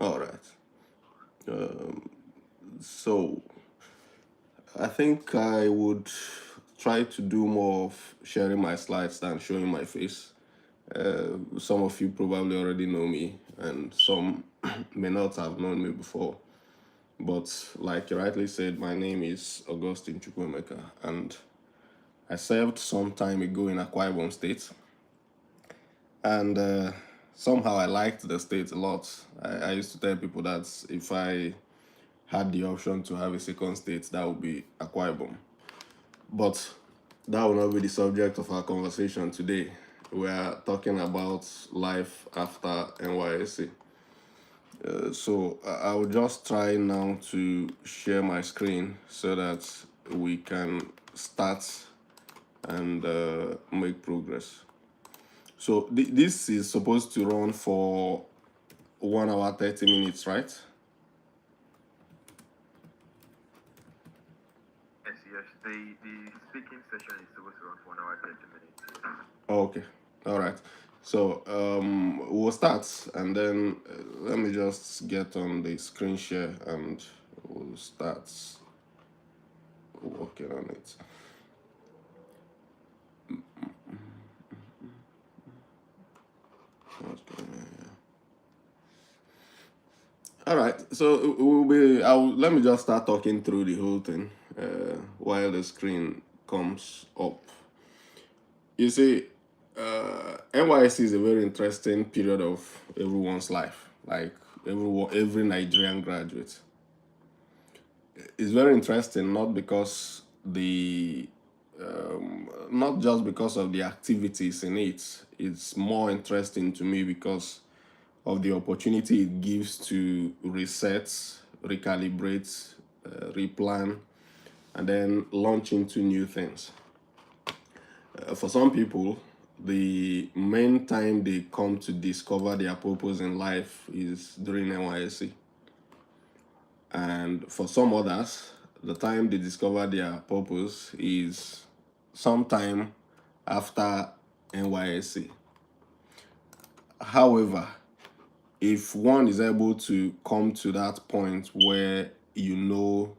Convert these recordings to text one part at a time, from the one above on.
All right. Um, so I think I would try to do more of sharing my slides than showing my face. Some of you probably already know me, and some may not have known me before. But like you rightly said, my name is Augustine Chukwemeka, and I served some time ago in Akwa Ibom State, and somehow I liked the state a lot. I used to tell people that if I had the option to have a second state, that would be Akwa Ibom. But that will not be the subject of our conversation today. We are talking about life after NYSC. So I will just try now to share my screen so that we can start and make progress. So this is supposed to run for 1 hour 30 minutes, right? Yes. The speaking session is supposed to run for 1 hour 30 minutes. Okay, all right. So we'll start, and then let me just get on the screen share, and we'll start working on it. What's going on here? All right, so let me just start talking through the whole thing while the screen comes up. You see, NYSC is a very interesting period of everyone's life, like every Nigerian graduate. It's very interesting, not just because of the activities in it. It's more interesting to me because of the opportunity it gives to reset, recalibrate, replan, and then launch into new things. For some people, the main time they come to discover their purpose in life is during NYSC. And for some others, the time they discover their purpose is sometime after NYSC. However, if one is able to come to that point where you know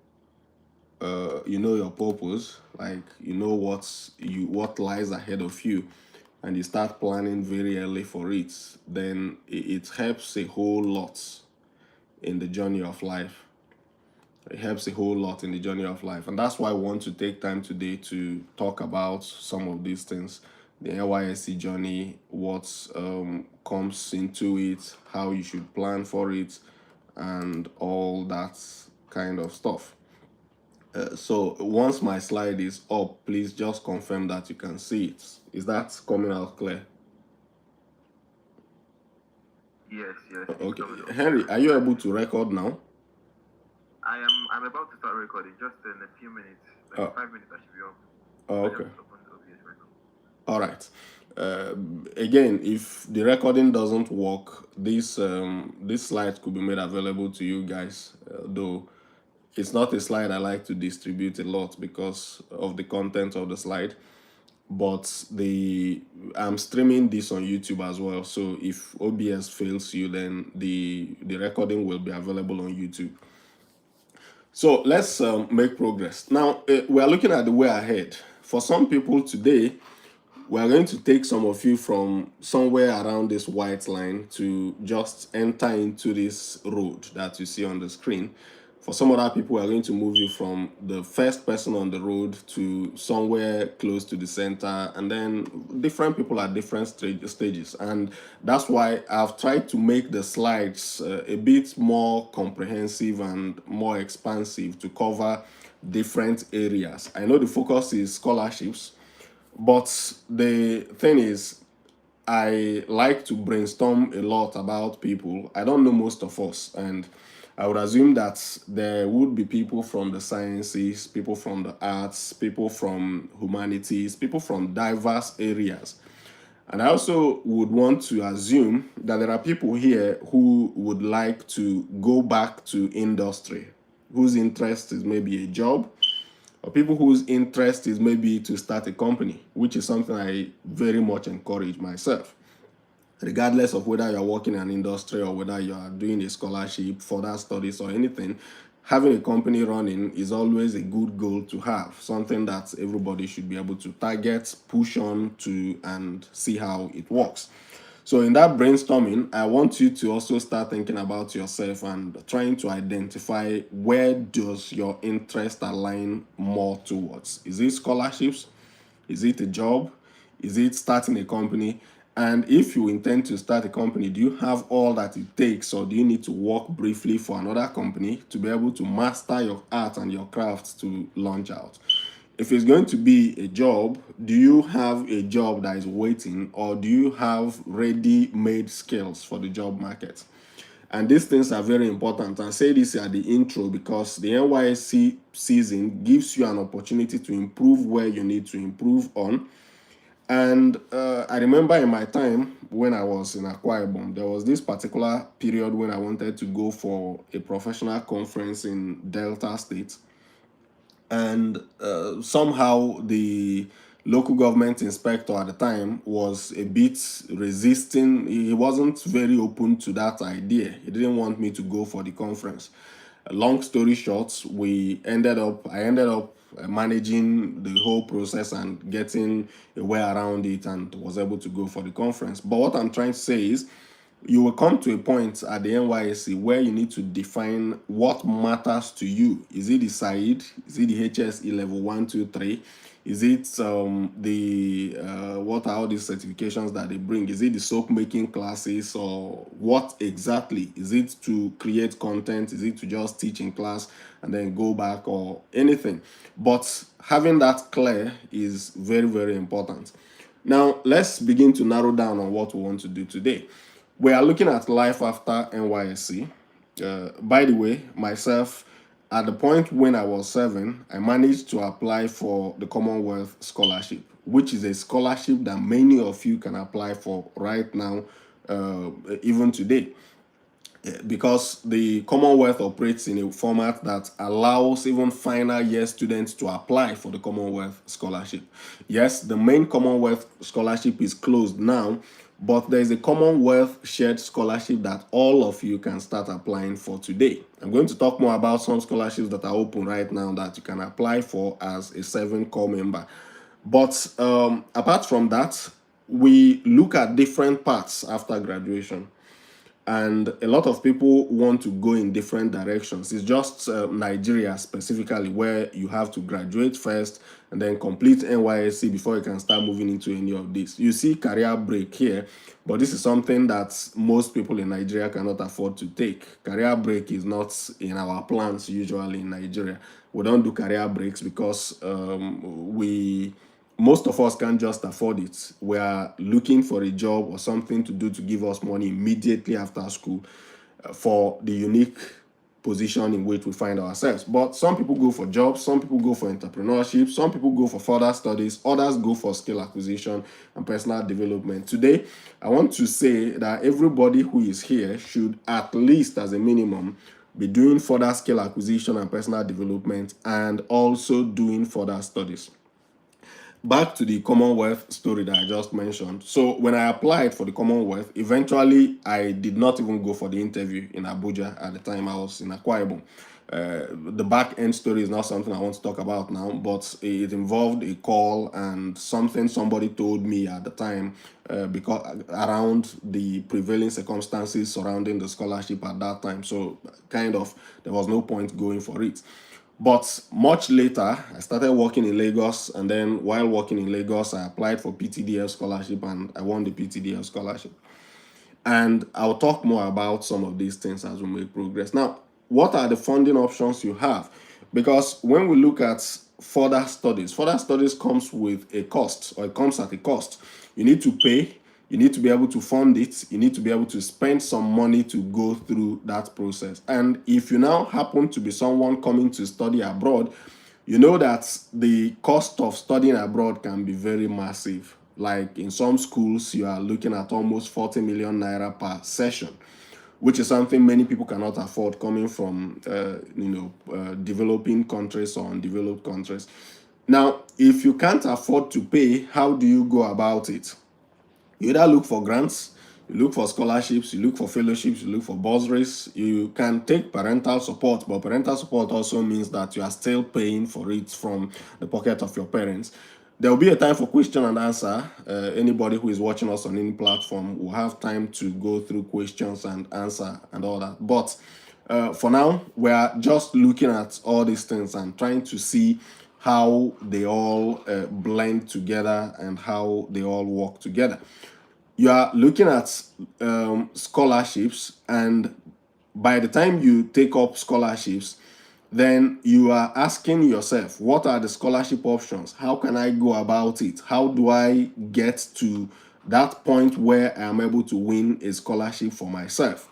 your purpose, like you know what lies ahead of you, and you start planning very early for it, then it helps a whole lot in the journey of life. It helps a whole lot in the journey of life. And that's why I want to take time today to talk about some of these things, the NYSC journey, what comes into it, how you should plan for it, and all that kind of stuff. So once my slide is up, please just confirm that you can see it. Is that coming out clear? Yes. Okay. Henry, are you able to record now? I'm about to start recording just in a few minutes, like 5 minutes I should be up. Okay. All right. Again, if the recording doesn't work, this slide could be made available to you guys, though it's not a slide I like to distribute a lot because of the content of the slide. But I'm streaming this on YouTube as well. So if OBS fails you, then the recording will be available on YouTube. So let's make progress. Now, we are looking at the way ahead. For some people today, we are going to take some of you from somewhere around this white line to just enter into this road that you see on the screen. For some other people, we are going to move you from the first person on the road to somewhere close to the center, and then different people at different stages. And that's why I've tried to make the slides a bit more comprehensive and more expansive to cover different areas. I know the focus is scholarships, but the thing is, I like to brainstorm a lot about people. I don't know most of us, and I would assume that there would be people from the sciences, people from the arts, people from humanities, people from diverse areas. And I also would want to assume that there are people here who would like to go back to industry, whose interest is maybe a job, or people whose interest is maybe to start a company, which is something I very much encourage myself. regardless of whether you're working in an industry or whether you are doing a scholarship, further studies, or anything. Having a company running is always a good goal to have, something that everybody should be able to target, push on to, and see how it works. So in that brainstorming, I want you to also start thinking about yourself and trying to identify where does your interest align more towards. Is it scholarships? Is it a job? Is it starting a company? And if you intend to start a company, do you have all that it takes, or do you need to work briefly for another company to be able to master your art and your craft to launch out? If it's going to be a job, do you have a job that is waiting, or do you have ready-made skills for the job market? And these things are very important. I say this at the intro because the NYSC season gives you an opportunity to improve where you need to improve on. And I remember in my time when I was in Akwa Ibom, there was this particular period when I wanted to go for a professional conference in Delta State. And somehow the local government inspector at the time was a bit resisting. He wasn't very open to that idea. He didn't want me to go for the conference. Long story short, I ended up managing the whole process and getting a way around it, and was able to go for the conference. But what I'm trying to say is, you will come to a point at the NYSC where you need to define what matters to you. Is it the SAID? Is it the HSE level 1, 2, 3? Is it what are all these certifications that they bring? Is it the soap making classes, or what exactly? Is it to create content? Is it to just teach in class and then go back, or anything? But having that clear is very, very important. Now, let's begin to narrow down on what we want to do today. We are looking at life after NYSC. By the way, myself, at the point when I was 7, I managed to apply for the Commonwealth Scholarship, which is a scholarship that many of you can apply for right now, even today. Because the Commonwealth operates in a format that allows even final year students to apply for the Commonwealth Scholarship. Yes, the main Commonwealth Scholarship is closed now, but there is a Commonwealth Shared Scholarship that all of you can start applying for today. I'm going to talk more about some scholarships that are open right now that you can apply for as a 7 core member. But apart from that, we look at different paths after graduation. And a lot of people want to go in different directions. It's just Nigeria specifically where you have to graduate first and then complete NYSC before you can start moving into any of this. You see career break here, but this is something that most people in Nigeria cannot afford to take. Career break is not in our plans usually in Nigeria. We don't do career breaks because most of us can't just afford it. We are looking for a job or something to do to give us money immediately after school for the unique position in which we find ourselves. But some people go for jobs, some people go for entrepreneurship, some people go for further studies, others go for skill acquisition and personal development. Today, I want to say that everybody who is here should, at least as a minimum, be doing further skill acquisition and personal development, and also doing further studies. Back to the Commonwealth story that I just mentioned. So when I applied for the Commonwealth, eventually I did not even go for the interview in Abuja at the time. I was in Akwa Ibom. The back end story is not something I want to talk about now, but it involved a call and something somebody told me at the time, because around the prevailing circumstances surrounding the scholarship at that time. So kind of there was no point going for it. But much later, I started working in Lagos, and then while working in Lagos, I applied for PTDL scholarship and I won the PTDL scholarship. And I'll talk more about some of these things as we make progress. Now, what are the funding options you have? Because when we look at further studies comes with a cost, or it comes at a cost. You need to pay. You need to be able to fund it. You need to be able to spend some money to go through that process. And if you now happen to be someone coming to study abroad, you know that the cost of studying abroad can be very massive. Like in some schools, you are looking at almost 40 million naira per session, which is something many people cannot afford coming from, developing countries or undeveloped countries. Now, if you can't afford to pay, how do you go about it? You either look for grants, You look for scholarships, you look for fellowships, you look for bursaries. You can take parental support, but parental support also means that you are still paying for it from the pocket of your parents. There will be a time for question and answer. Anybody who is watching us on any platform will have time to go through questions and answer and all that. But for now, we are just looking at all these things and trying to see how they all blend together and how they all work together. You are looking at scholarships, and by the time you take up scholarships, then you are asking yourself, what are the scholarship options? How can I go about it? How do I get to that point where I am able to win a scholarship for myself?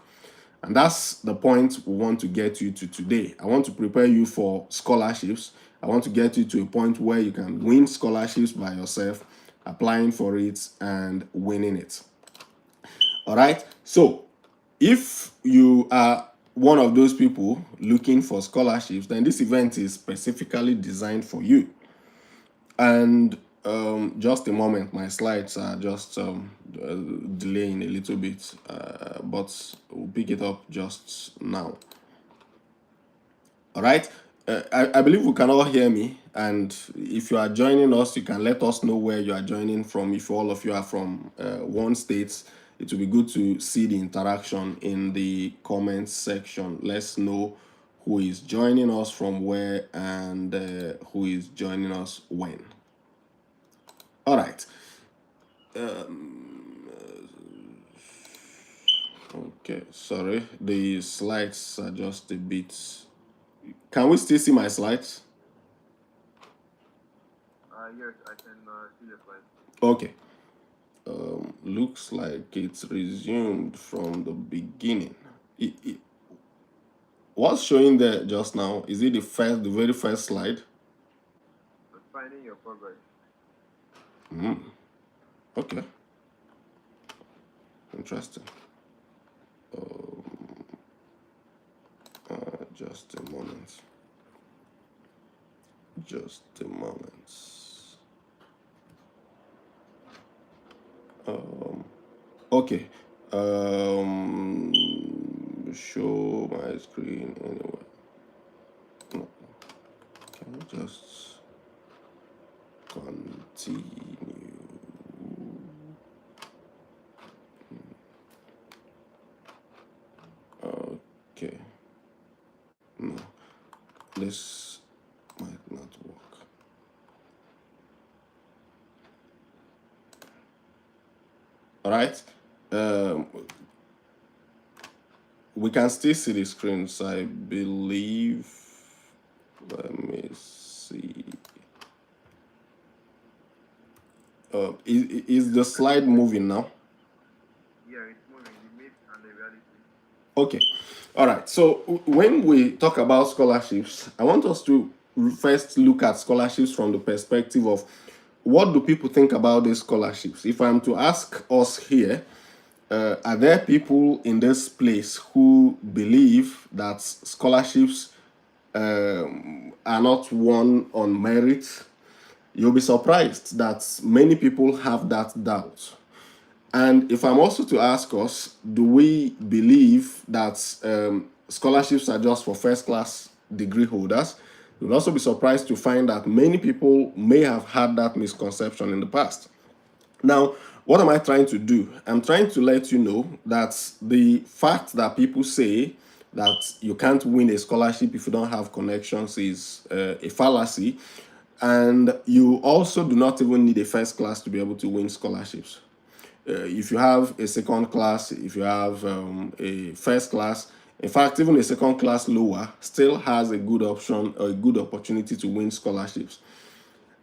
And that's the point we want to get you to today. I want to prepare you for scholarships. I want to get you to a point where you can win scholarships by yourself, applying for it and winning it. All right. So if you are one of those people looking for scholarships, then this event is specifically designed for you. And just a moment, my slides are just delaying a little bit, but we'll pick it up just now. All right. I believe you can all hear me, and if you are joining us, you can let us know where you are joining from. If all of you are from one state, it will be good to see the interaction in the comments section. Let's know who is joining us from where and who is joining us when. All right. Okay, sorry. The slides are just a bit. Can we still see my slides? Yes, I can see your slide. Okay. Looks like it's resumed from the beginning. What's showing there just now? Is it the very first slide? Finding your progress. Okay. Interesting. Just a moment. Just a moment. Okay. Show my screen anyway. No. Can we just continue? Okay. No. This might not work. All right. We can still see the screens, I believe. Let me see. Is the slide moving now? Yeah, it's moving. The myth and the reality. Okay. All right. So when we talk about scholarships, I want us to first look at scholarships from the perspective of what do people think about these scholarships? If I'm to ask us here, are there people in this place who believe that scholarships are not won on merit? You'll be surprised that many people have that doubt. And if I'm also to ask us, do we believe that scholarships are just for first class degree holders? You'll also be surprised to find that many people may have had that misconception in the past. Now, what am I trying to do? I'm trying to let you know that the fact that people say that you can't win a scholarship if you don't have connections is a fallacy. And you also do not even need a first class to be able to win scholarships. If you have a second class, if you have a first class, in fact, even a second class lower still has a good option or a good opportunity to win scholarships.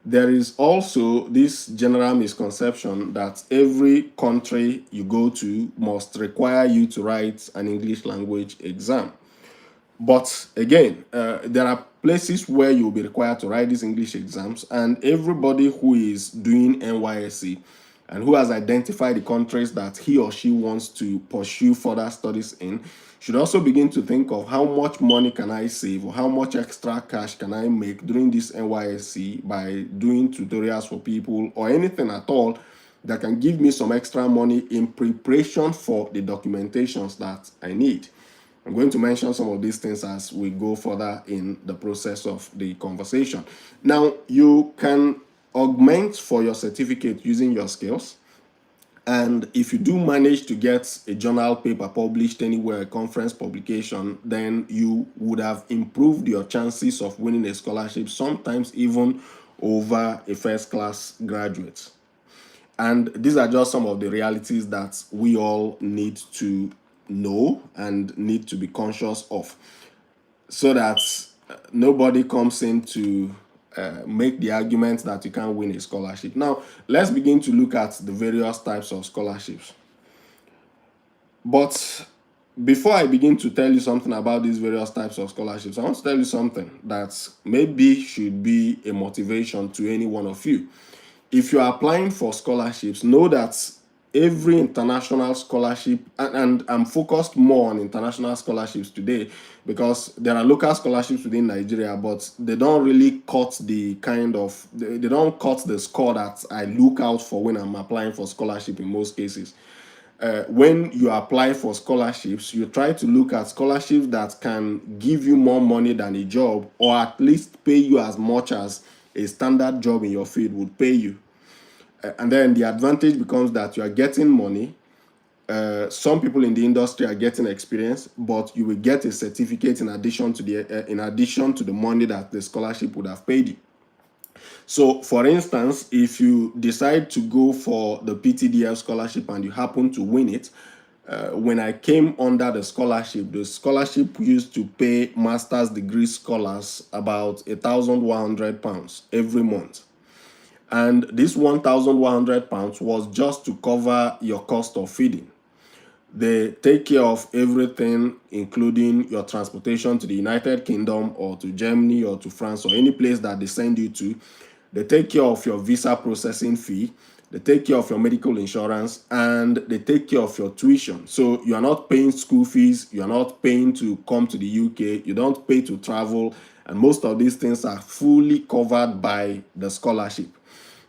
There is also this general misconception that every country you go to must require you to write an English language exam. But again, there are places where you'll be required to write these English exams, and everybody who is doing NYSC and who has identified the countries that he or she wants to pursue further studies in should also begin to think of how much money can I save or how much extra cash can I make during this NYSC by doing tutorials for people or anything at all that can give me some extra money in preparation for the documentations that I need. I'm going to mention some of these things as we go further in the process of the conversation. Now, you can augment for your certificate using your skills. And if you do manage to get a journal paper published anywhere, a conference publication, then you would have improved your chances of winning a scholarship, sometimes even over a first class graduate. And these are just some of the realities that we all need to know and need to be conscious of, so that nobody comes in to make the argument that you can't win a scholarship. Now, let's begin to look at the various types of scholarships. But before I begin to tell you something about these various types of scholarships, I want to tell you something that maybe should be a motivation to any one of you. If you are applying for scholarships, know that every international scholarship, and I'm focused more on international scholarships today because there are local scholarships within Nigeria, but they don't really cut the they don't cut the score that I look out for when I'm applying for scholarship in most cases. When you apply for scholarships, you try to look at scholarships that can give you more money than a job, or at least pay you as much as a standard job in your field would pay you. And then the advantage becomes that you are getting money. Some people in the industry are getting experience, but you will get a certificate in addition to the money that the scholarship would have paid you. So, for instance, if you decide to go for the PTDF scholarship and you happen to win it, when I came under the scholarship used to pay master's degree scholars about £1,100 every month. And this £1,100 was just to cover your cost of feeding. They take care of everything, including your transportation to the United Kingdom or to Germany or to France or any place that they send you to. They take care of your visa processing fee. They take care of your medical insurance, and they take care of your tuition. So you are not paying school fees. You are not paying to come to the UK. You don't pay to travel. And most of these things are fully covered by the scholarship.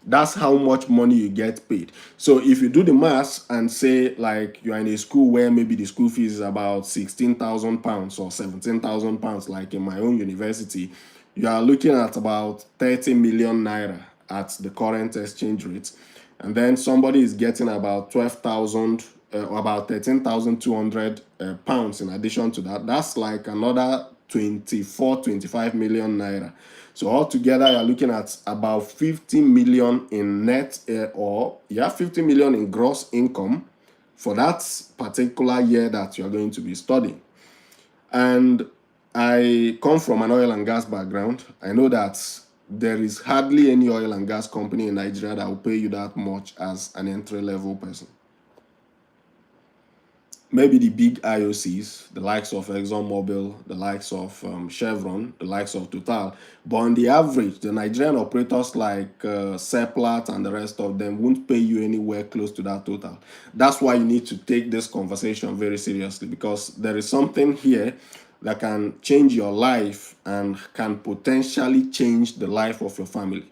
That's how much money you get paid. So if you do the maths and say, like, you are in a school where maybe the school fees is about £16,000 or £17,000, like in my own university, you are looking at about 30 million naira at the current exchange rate. And then somebody is getting about 12,000 or about 13,200 pounds in addition to that. That's like another 25 million naira. So altogether, you're looking at about 50 million in net 50 million in gross income for that particular year that you're going to be studying. And I come from an oil and gas background. I know that there is hardly any oil and gas company in Nigeria that will pay you that much as an entry-level person. Maybe the big IOCs, the likes of ExxonMobil, the likes of Chevron, the likes of Total. But on the average, the Nigerian operators like Seplat and the rest of them won't pay you anywhere close to that total. That's why you need to take this conversation very seriously, because there is something here that can change your life and can potentially change the life of your family.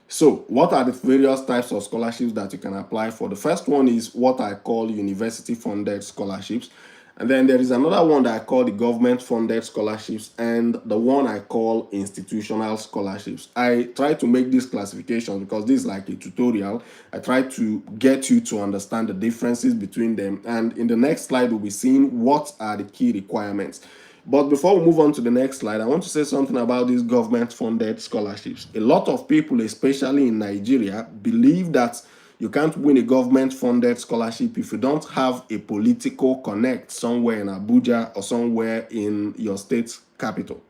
So, what are the various types of scholarships that you can apply for? The first one is what I call university-funded scholarships. And then there is another one that I call the government-funded scholarships, and the one I call institutional scholarships. I try to make these classifications because this is like a tutorial. I try to get you to understand the differences between them. And in the next slide, we'll be seeing what are the key requirements. But before we move on to the next slide, I want to say something about these government-funded scholarships. A lot of people, especially in Nigeria, believe that you can't win a government-funded scholarship if you don't have a political connect somewhere in Abuja or somewhere in your state capital.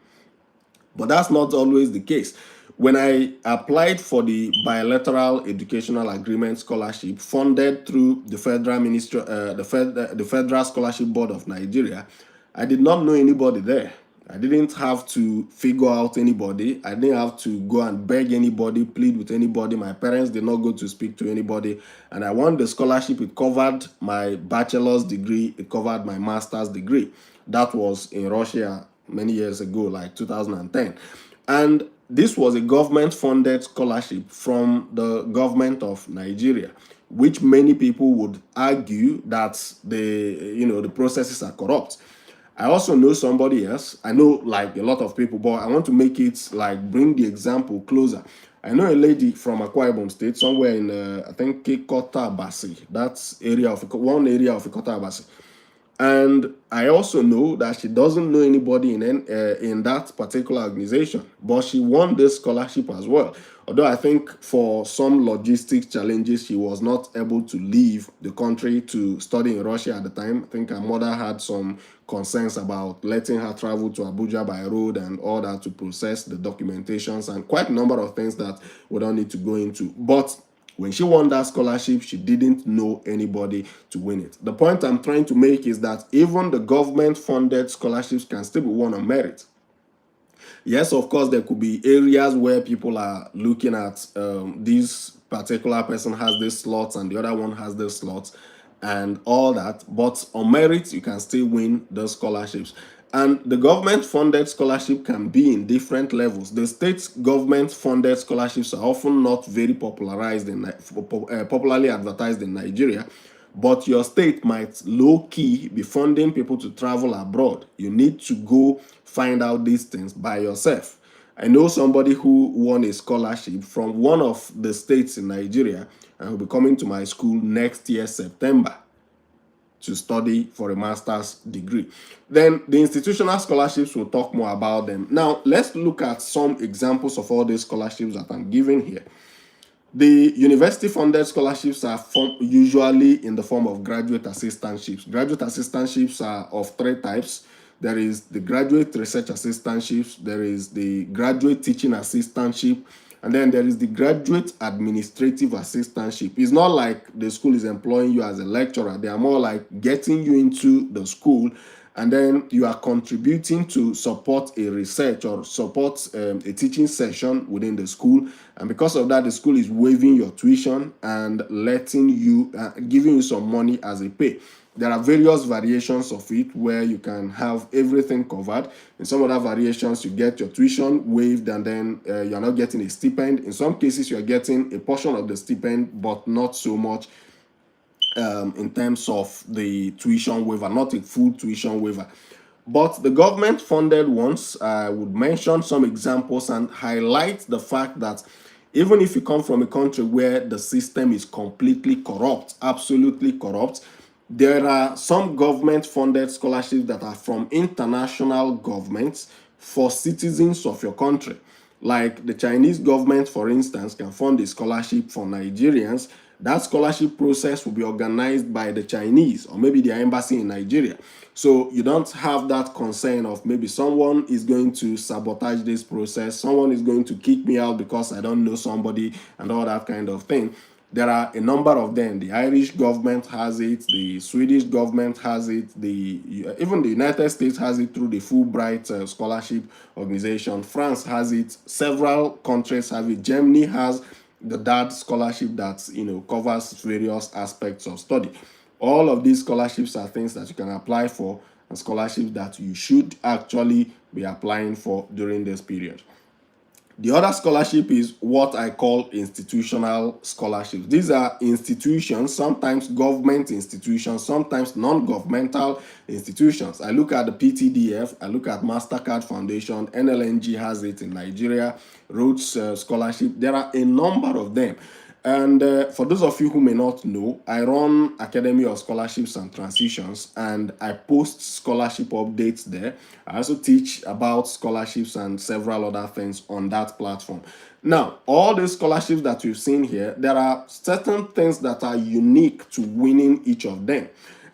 But that's not always the case. When I applied for the bilateral educational agreement scholarship funded through the Federal Ministry, the Federal Scholarship Board of Nigeria, I did not know anybody there. I didn't have to figure out anybody. I didn't have to go and beg anybody, plead with anybody. My parents did not go to speak to anybody. And I won the scholarship. It covered my bachelor's degree. It covered my master's degree. That was in Russia many years ago, like 2010. And this was a government-funded scholarship from the government of Nigeria. which many people would argue that the processes are corrupt. I also know somebody else. I know like a lot of people, but I want to make it like bring the example closer. I know a lady from Akwa Ibom State, somewhere in I think Ikota Abasi. That's one area of Ikota Abasi. And I also know that she doesn't know anybody in that particular organization, but she won this scholarship as well. Although I think for some logistics challenges, she was not able to leave the country to study in Russia at the time. I think her mother had some concerns about letting her travel to Abuja by road and all that to process the documentations and quite a number of things that we don't need to go into. But when she won that scholarship, she didn't know anybody to win it. The point I'm trying to make is that even the government-funded scholarships can still be won on merit. Yes, of course, there could be areas where people are looking at this particular person has this slots and the other one has this slots and all that. But on merit, you can still win those scholarships. And the government-funded scholarship can be in different levels. The state government-funded scholarships are often not very popularly advertised in Nigeria, but your state might low-key be funding people to travel abroad. You need to go find out these things by yourself. I know somebody who won a scholarship from one of the states in Nigeria and will be coming to my school next year, September, to study for a master's degree. Then the institutional scholarships, will talk more about them. Now, let's look at some examples of all these scholarships that I'm giving here. The university-funded scholarships are usually in the form of graduate assistantships. Graduate assistantships are of three types. There is the graduate research assistantships, there is the graduate teaching assistantship, and then there is the graduate administrative assistantship. It's not like the school is employing you as a lecturer. They are more like getting you into the school, and then you are contributing to support a research or support a teaching session within the school. And because of that, the school is waiving your tuition and letting you, giving you some money as a pay. There are various variations of it where you can have everything covered. In some other variations, you get your tuition waived and then you're not getting a stipend. In some cases, you're getting a portion of the stipend, but not so much in terms of the tuition waiver, not a full tuition waiver. But the government-funded ones, I would mention some examples and highlight the fact that even if you come from a country where the system is completely corrupt, absolutely corrupt, there are some government-funded scholarships that are from international governments for citizens of your country. Like the Chinese government, for instance, can fund a scholarship for Nigerians. That scholarship process will be organized by the Chinese or maybe their embassy in Nigeria. So you don't have that concern of maybe someone is going to sabotage this process, someone is going to kick me out because I don't know somebody and all that kind of thing. There are a number of them. The Irish government has it, the Swedish government has it, even the United States has it through the Fulbright scholarship organization. France has it, several countries have it. Germany has the DAD scholarship that covers various aspects of study. All of these scholarships are things that you can apply for and scholarships that you should actually be applying for during this period. The other scholarship is what I call institutional scholarships. These are institutions, sometimes government institutions, sometimes non-governmental institutions. I look at the PTDF, I look at MasterCard Foundation, NLNG has it in Nigeria, Rhodes Scholarship. There are a number of them. And for those of you who may not know, I run Academy of Scholarships and Transitions, and I post scholarship updates there. I also teach about scholarships and several other things on that platform. Now, all the scholarships that you've seen here, there are certain things that are unique to winning each of them.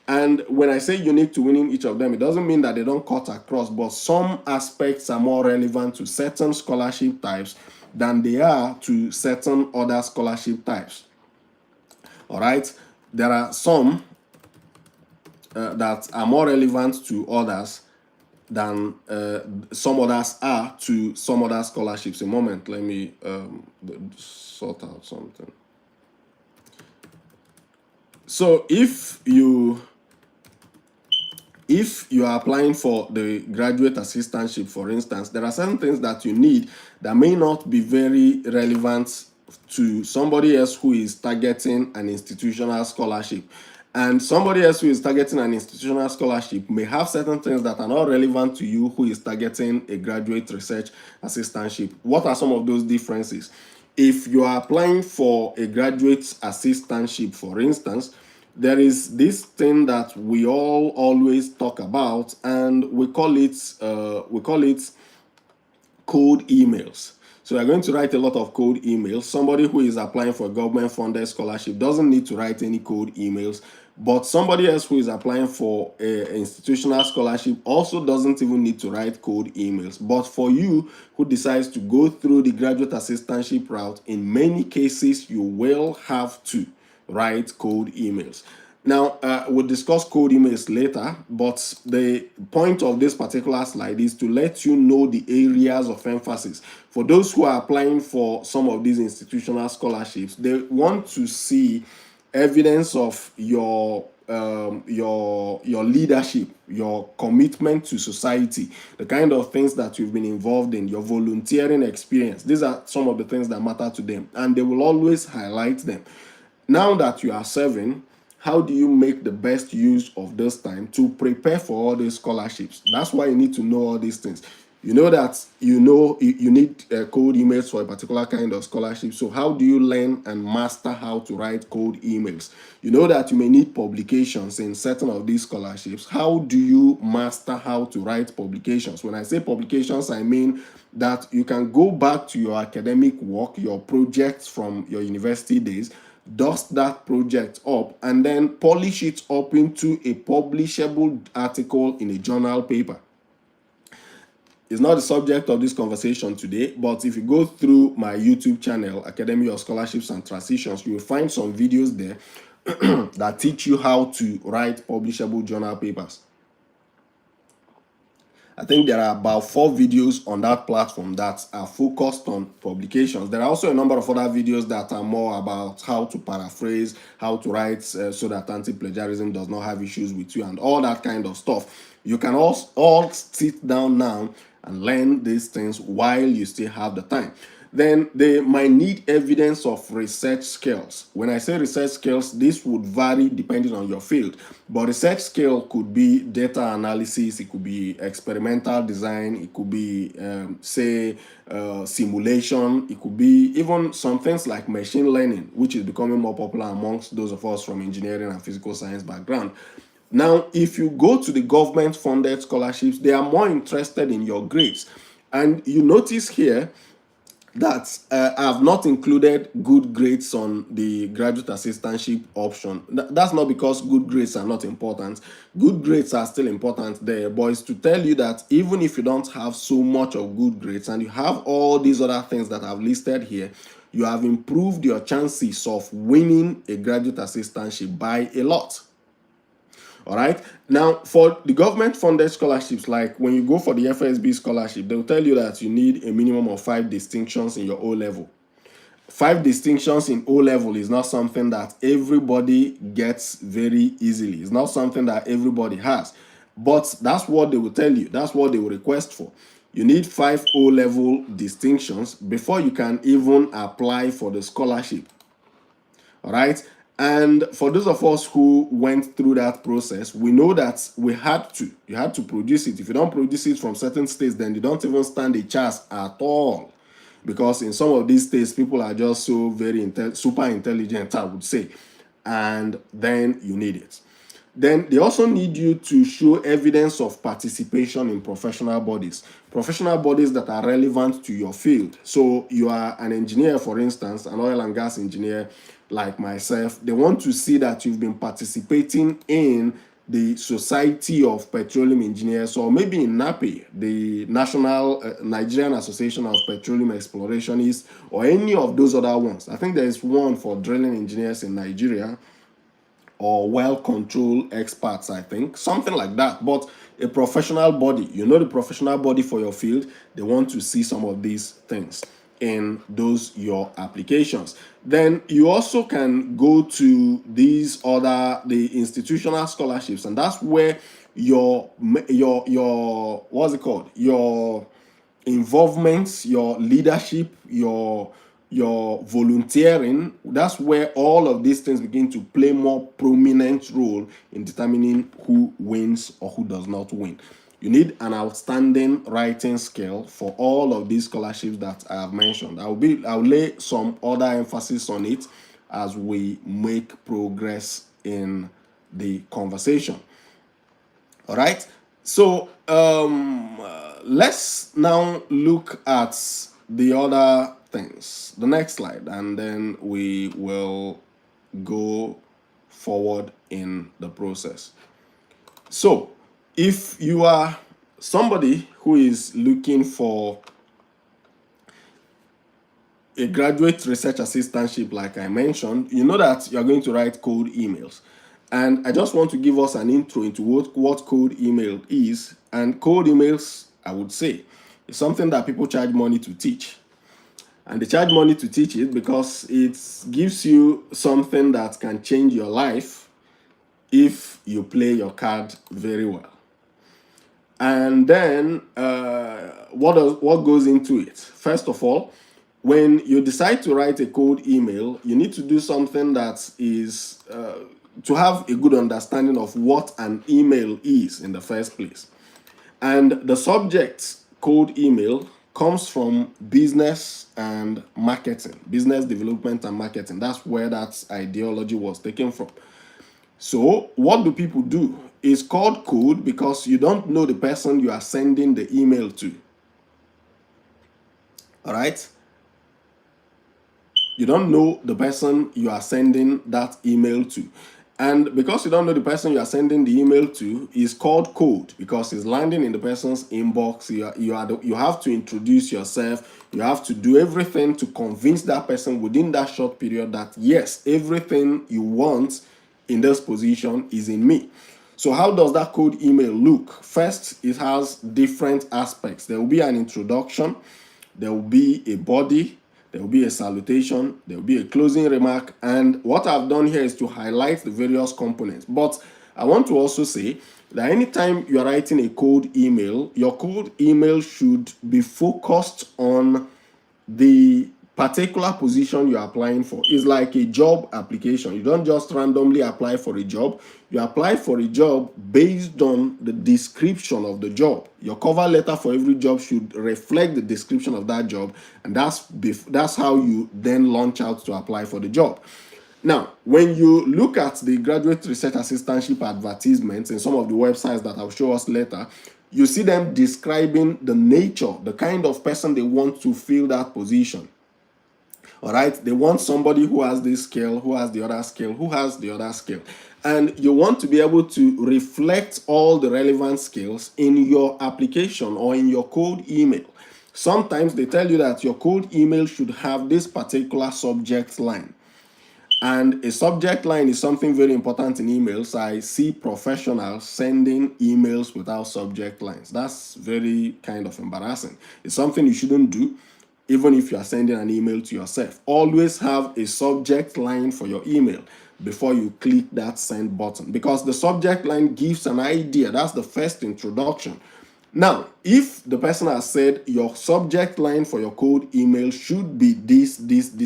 And when I say unique to winning each of them, it doesn't mean that they don't cut across, but some aspects are more relevant to certain scholarship types than they are to certain other scholarship types. All right, there are some that are more relevant to others than some others are to some other scholarships. A moment, let me sort out something. So if you are applying for the graduate assistantship, for instance, there are certain things that you need that may not be very relevant to somebody else who is targeting an institutional scholarship. And somebody else who is targeting an institutional scholarship may have certain things that are not relevant to you who is targeting a graduate research assistantship. What are some of those differences? If you are applying for a graduate assistantship, for instance, there is this thing that we all always talk about, and we call it cold emails. So we're going to write a lot of cold emails. Somebody who is applying for a government funded scholarship doesn't need to write any cold emails, but somebody else who is applying for an institutional scholarship also doesn't even need to write cold emails. But for you who decides to go through the graduate assistantship route, in many cases you will have to write cold emails. Now, we'll discuss cold emails later, but the point of this particular slide is to let you know the areas of emphasis. For those who are applying for some of these institutional scholarships, they want to see evidence of your leadership, your commitment to society, the kind of things that you've been involved in, your volunteering experience. These are some of the things that matter to them, and they will always highlight them. Now that you are serving, how do you make the best use of this time to prepare for all these scholarships? That's why you need to know all these things. You know that you need cold emails for a particular kind of scholarship. So how do you learn and master how to write cold emails? You know that you may need publications in certain of these scholarships. How do you master how to write publications? When I say publications, I mean that you can go back to your academic work, your projects from your university days, dust that project up, and then polish it up into a publishable article in a journal paper. It's not the subject of this conversation today, but if you go through my YouTube channel, Academy of Scholarships and Transitions, you will find some videos there that teach you how to write publishable journal papers. I think there are about 4 videos on that platform that are focused on publications. There are also a number of other videos that are more about how to paraphrase, how to write so that anti-plagiarism does not have issues with you, and all that kind of stuff. You can all sit down now and learn these things while you still have the time. Then they might need evidence of research skills. When I say research skills, this would vary depending on your field. But research skill could be data analysis, it could be experimental design, it could be, simulation, it could be even some things like machine learning, which is becoming more popular amongst those of us from engineering and physical science background. Now, if you go to the government-funded scholarships, they are more interested in your grades. And you notice here that I have not included good grades on the graduate assistantship option. That's not because good grades are not important. Good grades are still important there, but it's to tell you that even if you don't have so much of good grades and you have all these other things that I've listed here, you have improved your chances of winning a graduate assistantship by a lot. All right. Now, for the government-funded scholarships, like when you go for the FSB scholarship, they'll tell you that you need a minimum of 5 distinctions in your O level. 5 distinctions in O level is not something that everybody gets very easily. It's not something that everybody has. But that's what they will tell you. That's what they will request for. You need 5 O level distinctions before you can even apply for the scholarship. All right. And for those of us who went through that process, we know that you had to produce it. If you don't produce it from certain states, then you don't even stand a chance at all. Because in some of these states, people are just so very super intelligent, I would say. And then you need it. Then they also need you to show evidence of participation in professional bodies that are relevant to your field. So you are an engineer, for instance, an oil and gas engineer like myself. They want to see that you've been participating in the Society of Petroleum Engineers, or maybe in NAPE, the National Nigerian Association of Petroleum Explorationists, or any of those other ones. I think there is one for drilling engineers in Nigeria, or well control experts, I think, something like that. But a professional body, the professional body for your field, they want to see some of these things in your applications. Then you also can go to the institutional scholarships, and that's where your what's it called, your involvement, your leadership, your your volunteering, that's where all of these things begin to play more prominent role in determining who wins or who does not win. You need an outstanding writing skill for all of these scholarships that I have mentioned. I'll lay some other emphasis on it as we make progress in the conversation. All right. So let's now look at the other things. The next slide, and then we will go forward in the process. So if you are somebody who is looking for a graduate research assistantship, like I mentioned, you know that you're going to write cold emails. And I just want to give us an intro into what cold email is. And cold emails, I would say, is something that people charge money to teach. And they charge money to teach it because it gives you something that can change your life if you play your card very well. And then what goes into it? First of all, when you decide to write a cold email, you need to do something that is to have a good understanding of what an email is in the first place. And the subject cold email comes from business and marketing, business development and marketing. That's where that ideology was taken from. So what do people do? It's called cold because you don't know the person you are sending the email to. All right? You don't know the person you are sending that email to. And because you don't know the person you are sending the email to, is called cold because it's landing in the person's inbox. You have to introduce yourself. You have to do everything to convince that person within that short period that, yes, everything you want in this position is in me. So how does that cold email look? First, it has different aspects. There will be an introduction. There will be a body. There will be a salutation, there will be a closing remark, and what I've done here is to highlight the various components. But I want to also say that anytime you are writing a cold email, your cold email should be focused on the particular position you're applying for. It's like a job application. You don't just randomly apply for a job. You apply for a job based on the description of the job. Your cover letter for every job should reflect the description of that job, and that's how you then launch out to apply for the job. Now, when you look at the graduate research assistantship advertisements in some of the websites that I'll show us later, you see them describing the nature, the kind of person they want to fill that position. All right, they want somebody who has this skill, who has the other skill, who has the other skill. And you want to be able to reflect all the relevant skills in your application or in your cold email. Sometimes they tell you that your cold email should have this particular subject line. And a subject line is something very important in emails. I see professionals sending emails without subject lines. That's very kind of embarrassing. It's something you shouldn't do, even if you are sending an email to yourself. Always have a subject line for your email before you click that send button, because the subject line gives an idea. That's the first introduction. Now, if the person has said your subject line for your cold email should be this,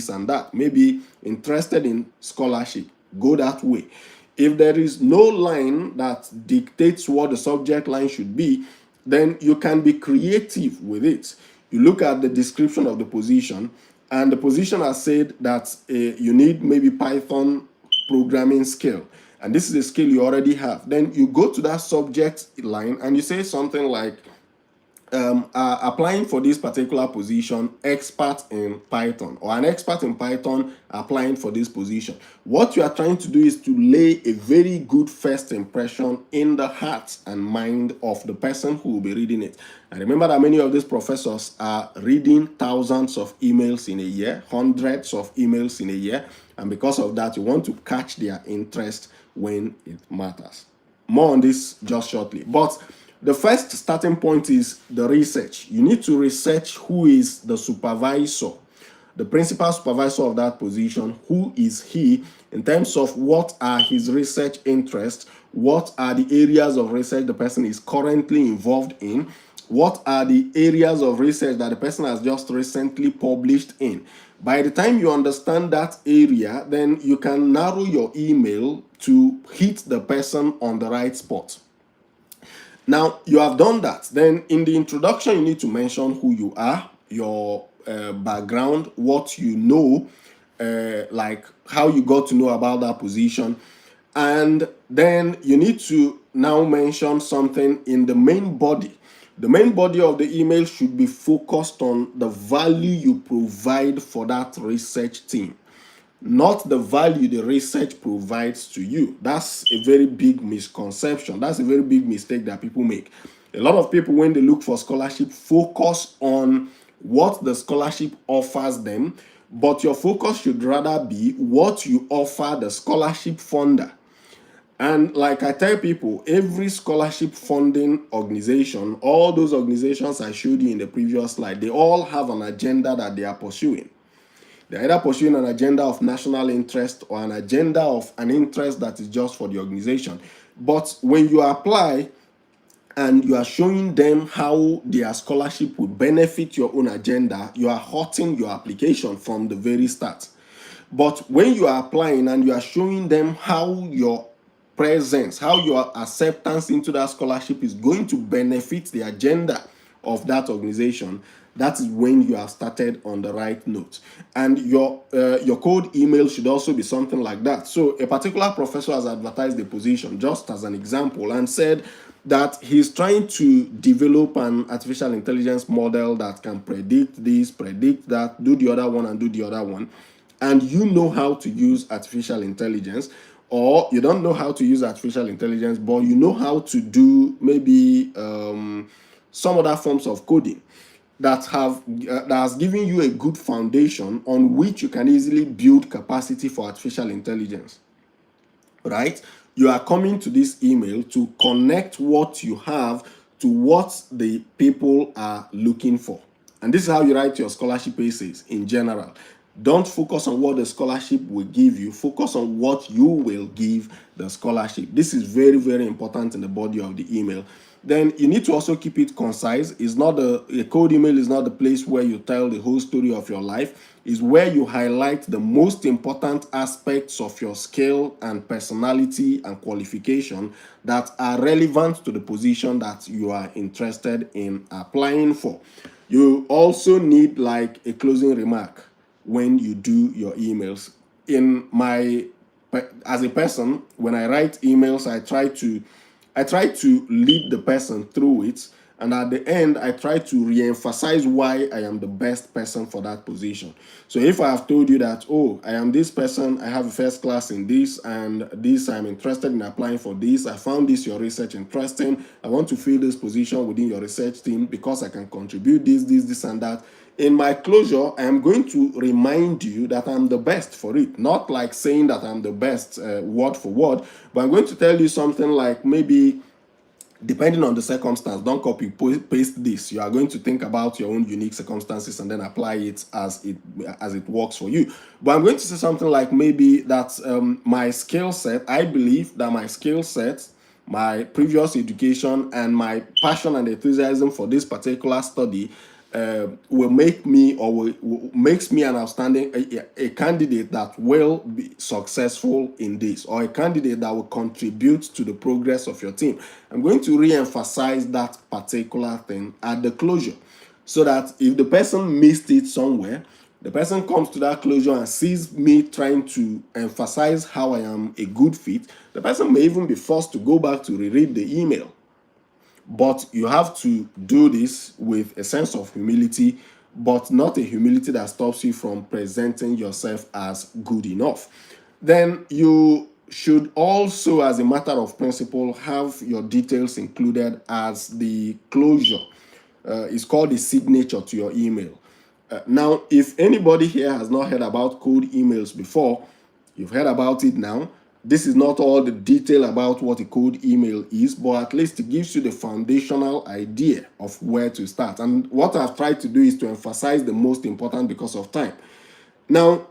and that, maybe interested in scholarship, go that way. If there is no line that dictates what the subject line should be, then you can be creative with it. You look at the description of the position, and the position has said that you need maybe Python programming skill, and this is a skill you already have. Then you go to that subject line and you say something like, applying for this particular position, expert in Python, or an expert in Python applying for this position. What you are trying to do is to lay a very good first impression in the heart and mind of the person who will be reading it. And remember that many of these professors are reading thousands of emails in a year, hundreds of emails in a year, and because of that, you want to catch their interest when it matters. More on this just shortly. But the first starting point is the research. You need to research who is the supervisor, the principal supervisor of that position. Who is he in terms of what are his research interests? What are the areas of research the person is currently involved in? What are the areas of research that the person has just recently published in? By the time you understand that area, then you can narrow your email to hit the person on the right spot. Now, you have done that. Then in the introduction, you need to mention who you are, your background, what you know, like how you got to know about that position. And then you need to now mention something in the main body. The main body of the email should be focused on the value you provide for that research team, not the value the research provides to you. That's a very big misconception. That's a very big mistake that people make. A lot of people, when they look for scholarship, focus on what the scholarship offers them, but your focus should rather be what you offer the scholarship funder. And like I tell people, every scholarship funding organization, all those organizations I showed you in the previous slide, they all have an agenda that they are pursuing. They're either pursuing an agenda of national interest or an agenda of an interest that is just for the organization. But when you apply and you are showing them how their scholarship will benefit your own agenda, you are hurting your application from the very start. But when you are applying and you are showing them how your presence, how your acceptance into that scholarship is going to benefit the agenda of that organization, that is when you have started on the right note. And your code email should also be something like that. So a particular professor has advertised the position, just as an example, and said that he's trying to develop an artificial intelligence model that can predict this, predict that, do the other one, and do the other one. And you know how to use artificial intelligence, or you don't know how to use artificial intelligence, but you know how to do maybe some other forms of coding that has given you a good foundation on which you can easily build capacity for artificial intelligence, right? You are coming to this email to connect what you have to what the people are looking for. And this is how you write your scholarship essays in general. Don't focus on what the scholarship will give you. Focus on what you will give the scholarship. This is very, very important in the body of the email. Then you need to also keep it concise. It's not a code email is not the place where you tell the whole story of your life. It's where you highlight the most important aspects of your skill and personality and qualification that are relevant to the position that you are interested in applying for. You also need like a closing remark when you do your emails. As a person, when I write emails, I try to lead the person through it, and at the end I try to re-emphasize why I am the best person for that position. So if I have told you that, oh, I am this person, I have a first class in this and this, I'm interested in applying for this, I found this your research interesting, I want to fill this position within your research team because I can contribute this and that. In my closure, I am going to remind you that I'm the best for it. Not like saying that I'm the best word for word, but I'm going to tell you something like, maybe depending on the circumstance, don't copy paste this. You are going to think about your own unique circumstances and then apply it as it works for you. But I'm going to say something like, maybe that my skill set, I believe that my skill set, my previous education, and my passion and enthusiasm for this particular study will make me, or makes me an outstanding a candidate that will be successful in this, or a candidate that will contribute to the progress of your team. I'm going to re-emphasize that particular thing at the closure, so that if the person missed it somewhere, the person comes to that closure and sees me trying to emphasize how I am a good fit, the person may even be forced to go back to reread the email. But you have to do this with a sense of humility, but not a humility that stops you from presenting yourself as good enough. Then you should also, as a matter of principle, have your details included as the closure. It's called the signature to your email. Now, if anybody here has not heard about cold emails before, you've heard about it now. This is not all the detail about what a cold email is, but at least it gives you the foundational idea of where to start. And what I've tried to do is to emphasize the most important because of time. Now,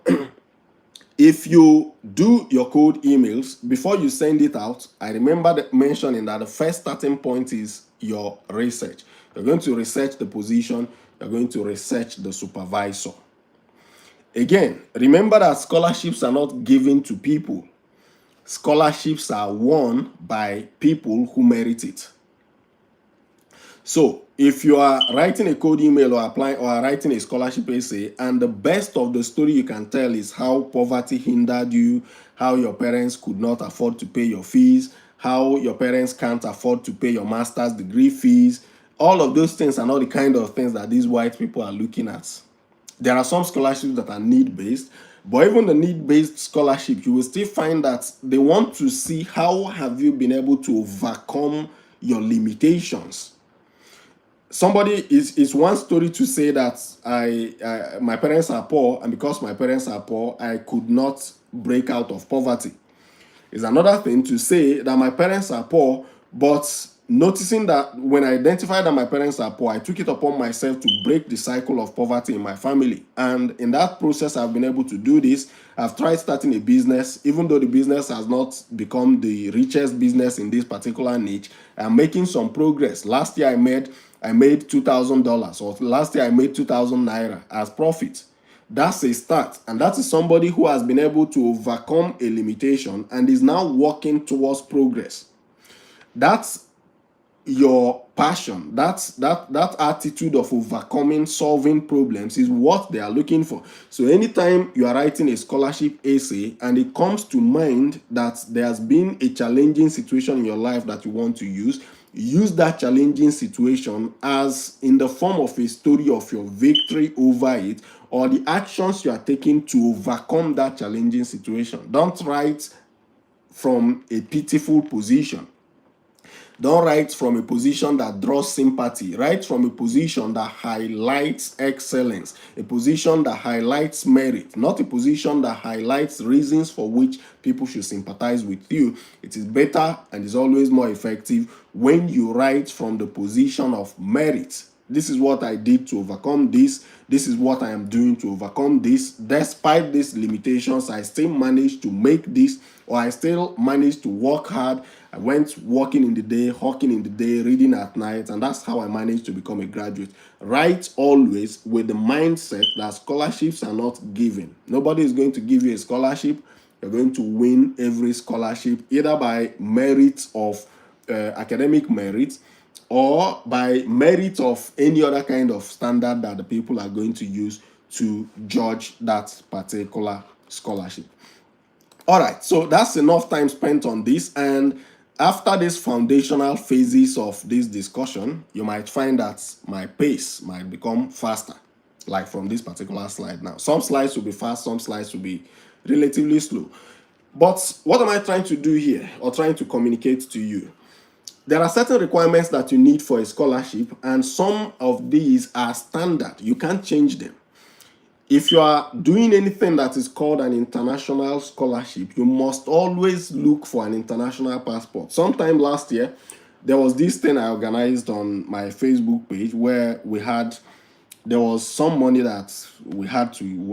if you do your cold emails, before you send it out, I remember mentioning that the first starting point is your research. You're going to research the position, you're going to research the supervisor. Again, remember that scholarships are not given to people. Scholarships are won by people who merit it. So if you are writing a code email or applying or writing a scholarship essay, and the best of the story you can tell is how poverty hindered you, how your parents could not afford to pay your fees, how your parents can't afford to pay your master's degree fees, all of those things are not the kind of things that these white people are looking at. There are some scholarships that are need-based, but even the need-based scholarship, you will still find that they want to see how have you been able to overcome your limitations. Somebody is one story to say that my parents are poor, and because my parents are poor, I could not break out of poverty. It's another thing to say that my parents are poor, but noticing that when I identified that my parents are poor, I took it upon myself to break the cycle of poverty in my family. And in that process, I've been able to do this. I've tried starting a business, even though the business has not become the richest business in this particular niche. I'm making some progress. Last year, I made $2,000, or last year I made 2,000 naira as profit. That's a start, and that is somebody who has been able to overcome a limitation and is now working towards progress. That's your passion. That attitude of overcoming, solving problems is what they are looking for. So anytime you are writing a scholarship essay and it comes to mind that there has been a challenging situation in your life that you want to use that challenging situation as in the form of a story of your victory over it, or the actions you are taking to overcome that challenging situation. Don't write from a pitiful position. Don't write from a position that draws sympathy. Write from a position that highlights excellence, a position that highlights merit, not a position that highlights reasons for which people should sympathize with you. It is better and is always more effective when you write from the position of merit. This is what I did to overcome this. This is what I am doing to overcome this. Despite these limitations, I still managed to make this, or I still managed to work hard. I went working in the day, hawking in the day, reading at night, and that's how I managed to become a graduate. Write always with the mindset that scholarships are not given. Nobody is going to give you a scholarship. You're going to win every scholarship either by merit of academic merit, or by merit of any other kind of standard that the people are going to use to judge that particular scholarship. All right, so that's enough time spent on this. And after these foundational phases of this discussion, you might find that my pace might become faster, like from this particular slide now. Some slides will be fast, some slides will be relatively slow. But what am I trying to do here, or trying to communicate to you? There are certain requirements that you need for a scholarship, and some of these are standard. You can't change them. If you are doing anything that is called an international scholarship, you must always look for an international passport. Sometime last year, there was this thing I organized on my Facebook page where there was some money that we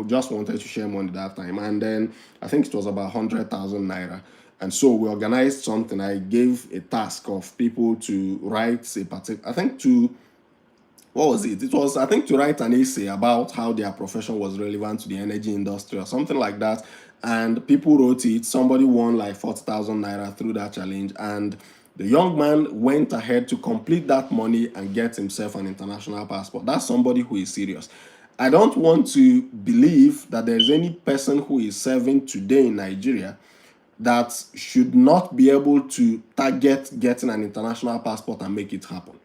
just wanted to share money that time. And then I think it was about 100,000 naira. And so we organized something. I gave a task of people to write a particular, what was it? It was, I think, to write an essay about how their profession was relevant to the energy industry or something like that. And people wrote it. Somebody won like 40,000 naira through that challenge. And the young man went ahead to complete that money and get himself an international passport. That's somebody who is serious. I don't want to believe that there's any person who is serving today in Nigeria that should not be able to target getting an international passport and make it happen.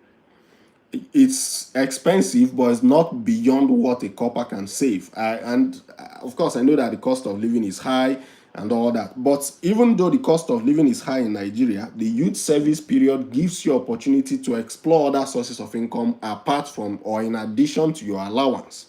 It's expensive, but it's not beyond what a copper can save. And of course, I know that the cost of living is high and all that. But even though the cost of living is high in Nigeria, the youth service period gives you opportunity to explore other sources of income apart from or in addition to your allowance.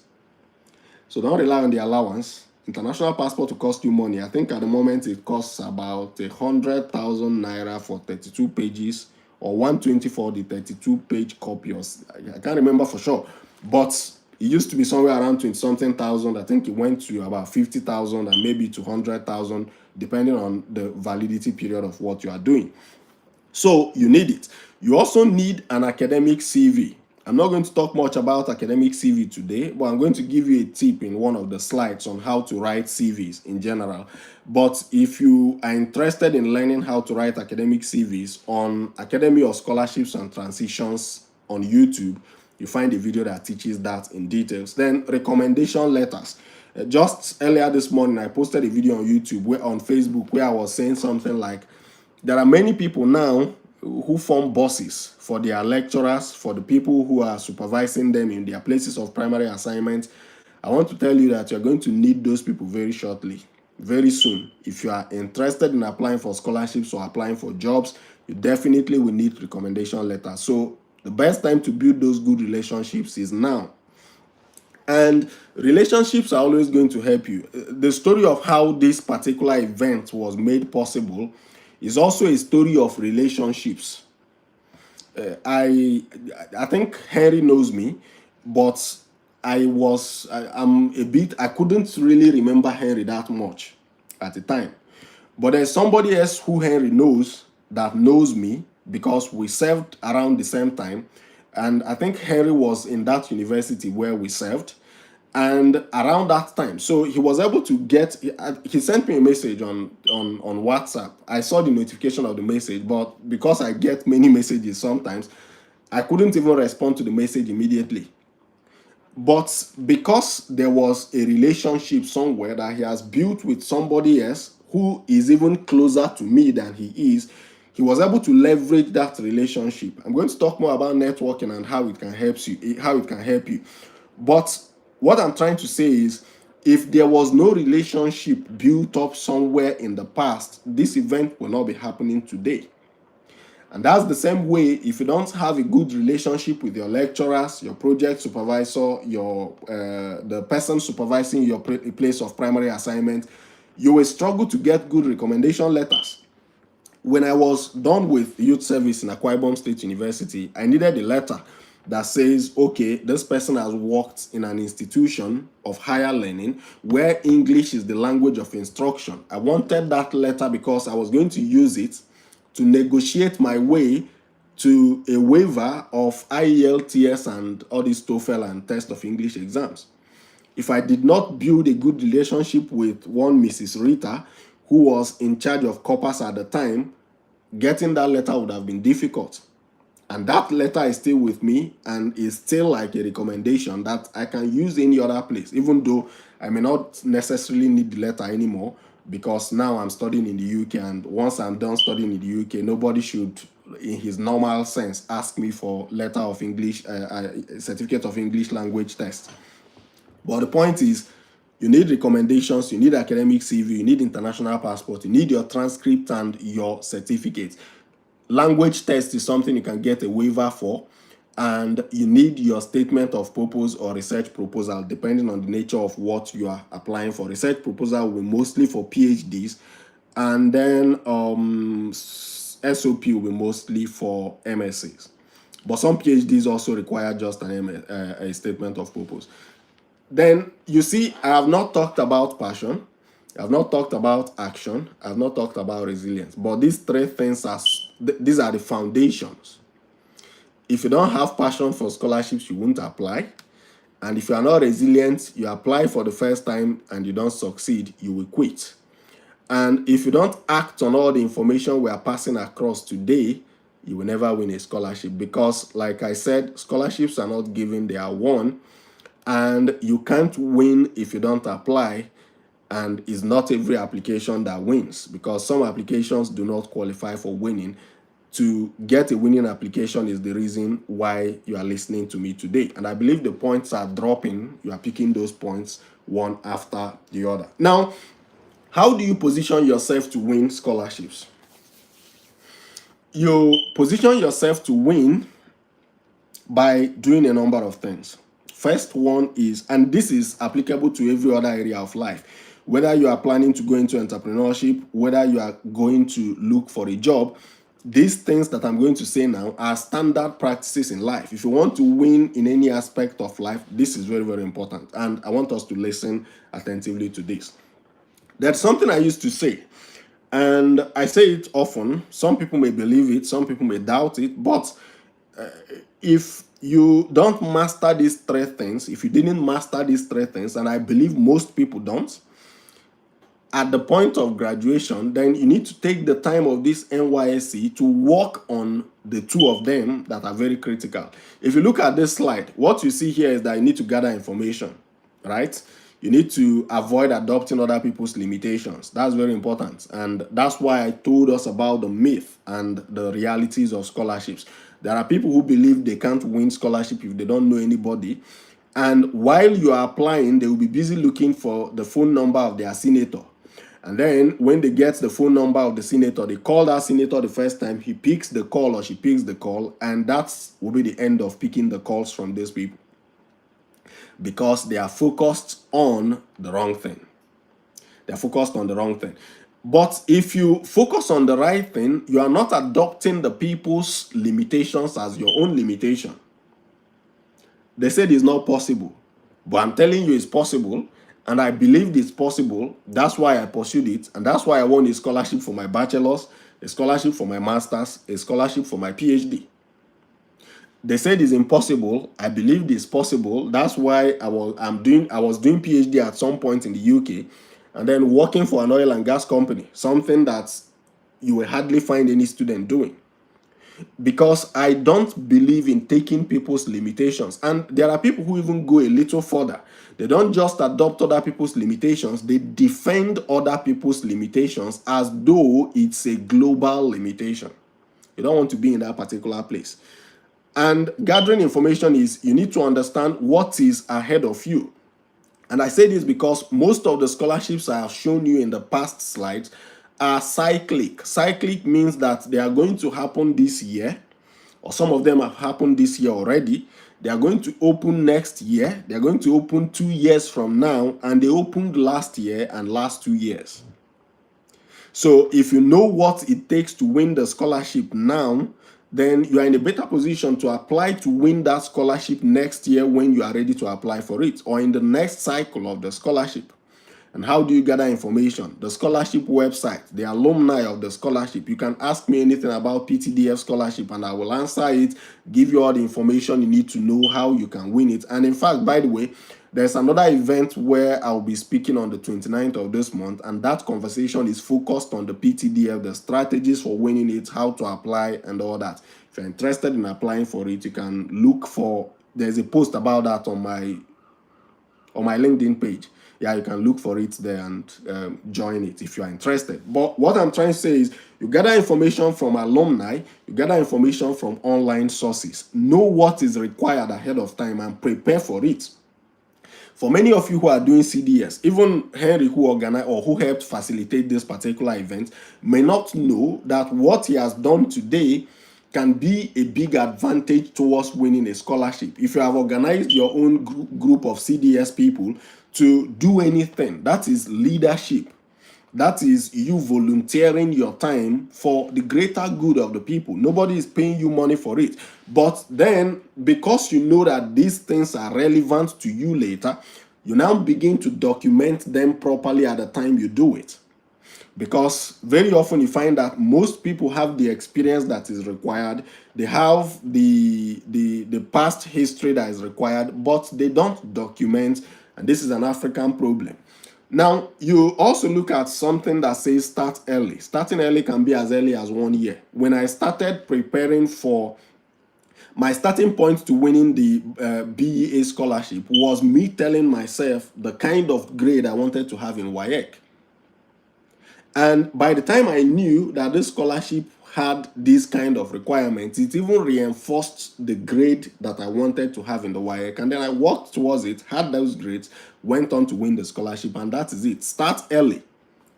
So don't rely on the allowance. International passport will cost you money. I think at the moment it costs about 100,000 naira for 32 pages, or 120 for the 32-page copy. I can't remember for sure, but it used to be somewhere around 20-something thousand. I think it went to about 50,000 and maybe 200,000, depending on the validity period of what you are doing. So you need it. You also need an academic CV. I'm not going to talk much about academic CV today, but I'm going to give you a tip in one of the slides on how to write CVs in general. But if you are interested in learning how to write academic CVs on Academy of Scholarships and Transitions on YouTube, you find a video that teaches that in details. Then recommendation letters. Just earlier this morning, I posted a video on YouTube, on Facebook, where I was saying something like, there are many people now who form bosses for their lecturers, for the people who are supervising them in their places of primary assignment. I want to tell you that you're going to need those people very shortly, very soon. If you are interested in applying for scholarships or applying for jobs, you definitely will need recommendation letters. So the best time to build those good relationships is now. And relationships are always going to help you. The story of how this particular event was made possible is also a story of relationships. I think Henry knows me, but I couldn't really remember Henry that much at the time. But there's somebody else who Henry knows that knows me because we served around the same time. And I think Henry was in that university where we served. And around that time, so he was able to he sent me a message on WhatsApp. I saw the notification of the message, but because I get many messages sometimes, I couldn't even respond to the message immediately. But because there was a relationship somewhere that he has built with somebody else who is even closer to me than he is, he was able to leverage that relationship. I'm going to talk more about networking and how it can help you. But what I'm trying to say is, if there was no relationship built up somewhere in the past, this event will not be happening today. And that's the same way if you don't have a good relationship with your lecturers, your project supervisor, the person supervising your place of primary assignment, you will struggle to get good recommendation letters. When I was done with youth service in Akwa Ibom State University, I needed a letter that says, okay, this person has worked in an institution of higher learning where English is the language of instruction. I wanted that letter because I was going to use it to negotiate my way to a waiver of IELTS and all these TOEFL and test of English exams. If I did not build a good relationship with one Mrs. Rita, who was in charge of corpus at the time, getting that letter would have been difficult. And that letter is still with me and is still like a recommendation that I can use any other place, even though I may not necessarily need the letter anymore, because now I'm studying in the UK, and once I'm done studying in the UK, nobody should, in his normal sense, ask me for letter of English, certificate of English language test. But the point is, you need recommendations, you need academic CV, you need international passport, you need your transcript and your certificate. Language test is something you can get a waiver for, and you need your statement of purpose or research proposal, depending on the nature of what you are applying for. Research proposal will be mostly for PhDs, and then SOP will be mostly for MScs. But some PhDs also require just a statement of purpose. Then you see, I have not talked about passion, I have not talked about action, I have not talked about resilience. But these three things these are the foundations. If you don't have passion for scholarships, you won't apply. And if you are not resilient, you apply for the first time and you don't succeed, you will quit. And if you don't act on all the information we are passing across today, you will never win a scholarship. Because, like I said, scholarships are not given, they are won. And you can't win if you don't apply. And it's not every application that wins, because some applications do not qualify for winning. To get a winning application is the reason why you are listening to me today. And I believe the points are dropping. You are picking those points one after the other. Now, how do you position yourself to win scholarships? You position yourself to win by doing a number of things. First one is, and this is applicable to every other area of life, whether you are planning to go into entrepreneurship, whether you are going to look for a job, these things that I'm going to say now are standard practices in life. If you want to win in any aspect of life, this is very, very important. And I want us to listen attentively to this. There's something I used to say, And I say it often. Some people may believe it, some people may doubt it, but if you don't master these three things, if you didn't master these three things, and I believe most people don't, at the point of graduation, then you need to take the time of this NYSC to work on the two of them that are very critical. If you look at this slide, what you see here is that you need to gather information, right? You need to avoid adopting other people's limitations. That's very important. And that's why I told us about the myth and the realities of scholarships. There are people who believe they can't win scholarship if they don't know anybody. And while you are applying, they will be busy looking for the phone number of their senator. And then when they get the phone number of the senator, they call that senator the first time, he picks the call or she picks the call, and that will be the end of picking the calls from these people, because they are focused on the wrong thing. They're focused on the wrong thing. But if you focus on the right thing, you are not adopting the people's limitations as your own limitation. They said it's not possible, but I'm telling you it's possible, and I believed it's possible. That's why I pursued it, and that's why I won a scholarship for my bachelor's, a scholarship for my master's, a scholarship for my PhD. They said it's impossible. I believed it's possible. That's why I was doing PhD at some point in the UK, and then working for an oil and gas company, something that you will hardly find any student doing. Because I don't believe in taking people's limitations. And there are people who even go a little further. They don't just adopt other people's limitations, they defend other people's limitations as though it's a global limitation. You don't want to be in that particular place. And gathering information is, you need to understand what is ahead of you. And I say this because most of the scholarships I have shown you in the past slides are cyclic. Cyclic means that they are going to happen this year, or some of them have happened this year already. They are going to open next year. They are going to open 2 years from now, and they opened last year and last 2 years. So if you know what it takes to win the scholarship now, then you are in a better position to apply to win that scholarship next year when you are ready to apply for it, or in the next cycle of the scholarship. And how do you gather information? The scholarship website, the alumni of the scholarship. You can ask me anything about PTDF scholarship and I will answer it, give you all the information you need to know how you can win it. And in fact, by the way, there's another event where I'll be speaking on the 29th of this month, and that conversation is focused on the PTDF, the strategies for winning it, how to apply, and all that. If you're interested in applying for it, you can look for, there's a post about that on my LinkedIn page. Yeah, you can look for it there and join it if you are interested. But what I'm trying to say is, you gather information from alumni, you gather information from online sources. Know what is required ahead of time and prepare for it. For many of you who are doing CDS, even Henry, who organized or who helped facilitate this particular event, may not know that what he has done today can be a big advantage towards winning a scholarship. If you have organized your own group of CDS people to do anything, that is leadership. That is you volunteering your time for the greater good of the people. Nobody is paying you money for it. But then, because you know that these things are relevant to you later, you now begin to document them properly at the time you do it. Because very often you find that most people have the experience that is required, they have the past history that is required, but they don't document, and this is an African problem. Now, you also look at something that says start early. Starting early can be as early as 1 year. When I started preparing for my starting point to winning the BEA scholarship was me telling myself the kind of grade I wanted to have in WAEC. And by the time I knew that this scholarship had this kind of requirements, it even reinforced the grade that I wanted to have in the WAEC. And then I worked towards it, had those grades, went on to win the scholarship, and that is it. Start early.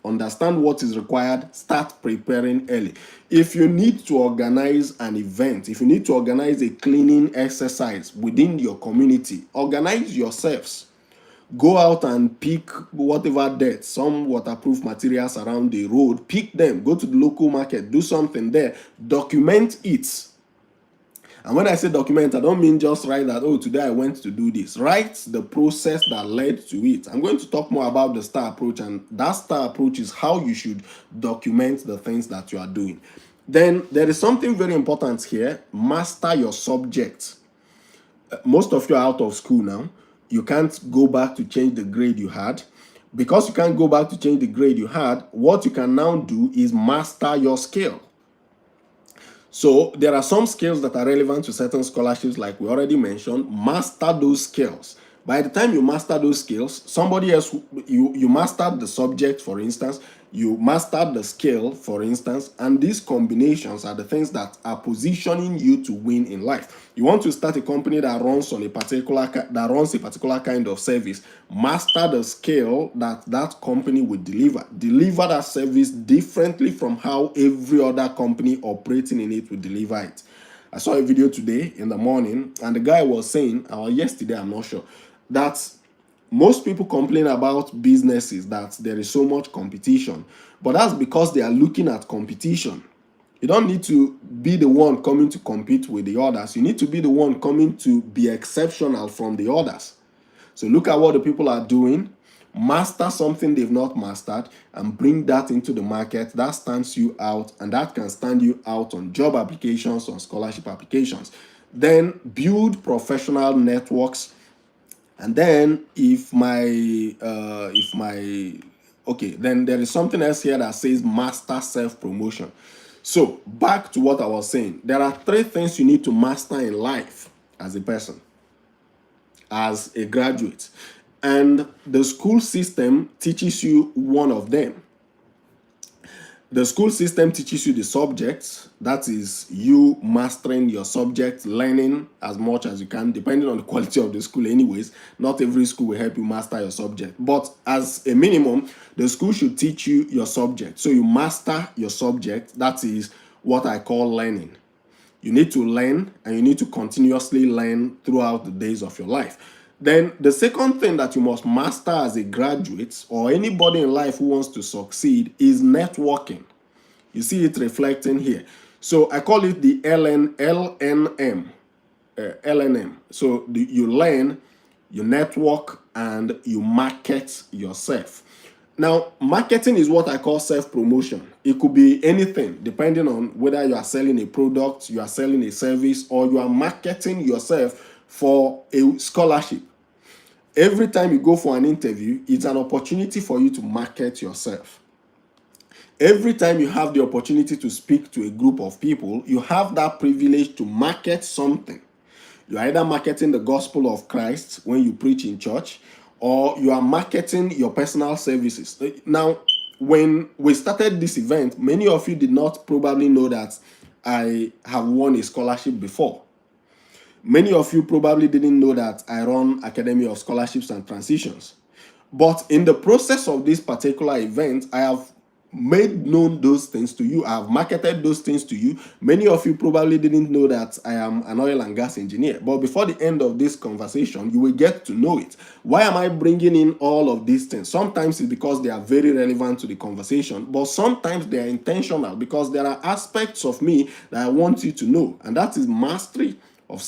Understand what is required. Start preparing early. If you need to organize an event, if you need to organize a cleaning exercise within your community, organize yourselves. Go out and pick whatever dirt, some waterproof materials around the road, pick them, go to the local market, do something there, document it. And when I say document, I don't mean just write that, oh, today I went to do this. Write the process that led to it. I'm going to talk more about the STAR approach, and that STAR approach is how you should document the things that you are doing. Then there is something very important here. Master your subject. Most of you are out of school now. You can't go back to change the grade you had. Because you can't go back to change the grade you had, what you can now do is master your skill. So there are some skills that are relevant to certain scholarships, like we already mentioned. Master those skills. By the time you master those skills, somebody else, you mastered the subject, for instance, you mastered the skill, for instance, and these combinations are the things that are positioning you to win in life. You want to start a company that runs a particular kind of service. Master the skill that company will deliver. Deliver that service differently from how every other company operating in it will deliver it. I saw a video today in the morning, and the guy was saying, or yesterday, I'm not sure, that most people complain about businesses that there is so much competition, but that's because they are looking at competition. You don't need to be the one coming to compete with the others. You need to be the one coming to be exceptional from the others. So look at what the people are doing, master something they've not mastered, and bring that into the market. That stands you out, and that can stand you out on job applications, on scholarship applications. Then build professional networks. And then then there is something else here that says master self-promotion. So back to what I was saying. There are 3 things you need to master in life as a person, as a graduate. And the school system teaches you one of them. The school system teaches you the subjects. That is you mastering your subject, learning as much as you can, depending on the quality of the school anyways. Not every school will help you master your subject. But as a minimum, the school should teach you your subject. So you master your subject. That is what I call learning. You need to learn, and you need to continuously learn throughout the days of your life. Then the second thing that you must master as a graduate, or anybody in life who wants to succeed, is networking. You see it reflecting here. So I call it the LNM. So you learn, you network, and you market yourself. Now, marketing is what I call self-promotion. It could be anything, depending on whether you are selling a product, you are selling a service, or you are marketing yourself for a scholarship. Every time you go for an interview, it's an opportunity for you to market yourself. Every time you have the opportunity to speak to a group of people, you have that privilege to market something. You are either marketing the gospel of Christ when you preach in church, or you are marketing your personal services. Now, when we started this event, many of you did not probably know that I have won a scholarship before. Many of you probably didn't know that I run Academy of Scholarships and Transitions. But in the process of this particular event, I have made known those things to you. I have marketed those things to you. Many of you probably didn't know that I am an oil and gas engineer. But before the end of this conversation, you will get to know it. Why am I bringing in all of these things? Sometimes it's because they are very relevant to the conversation, but sometimes they are intentional because there are aspects of me that I want you to know, and that is mastery of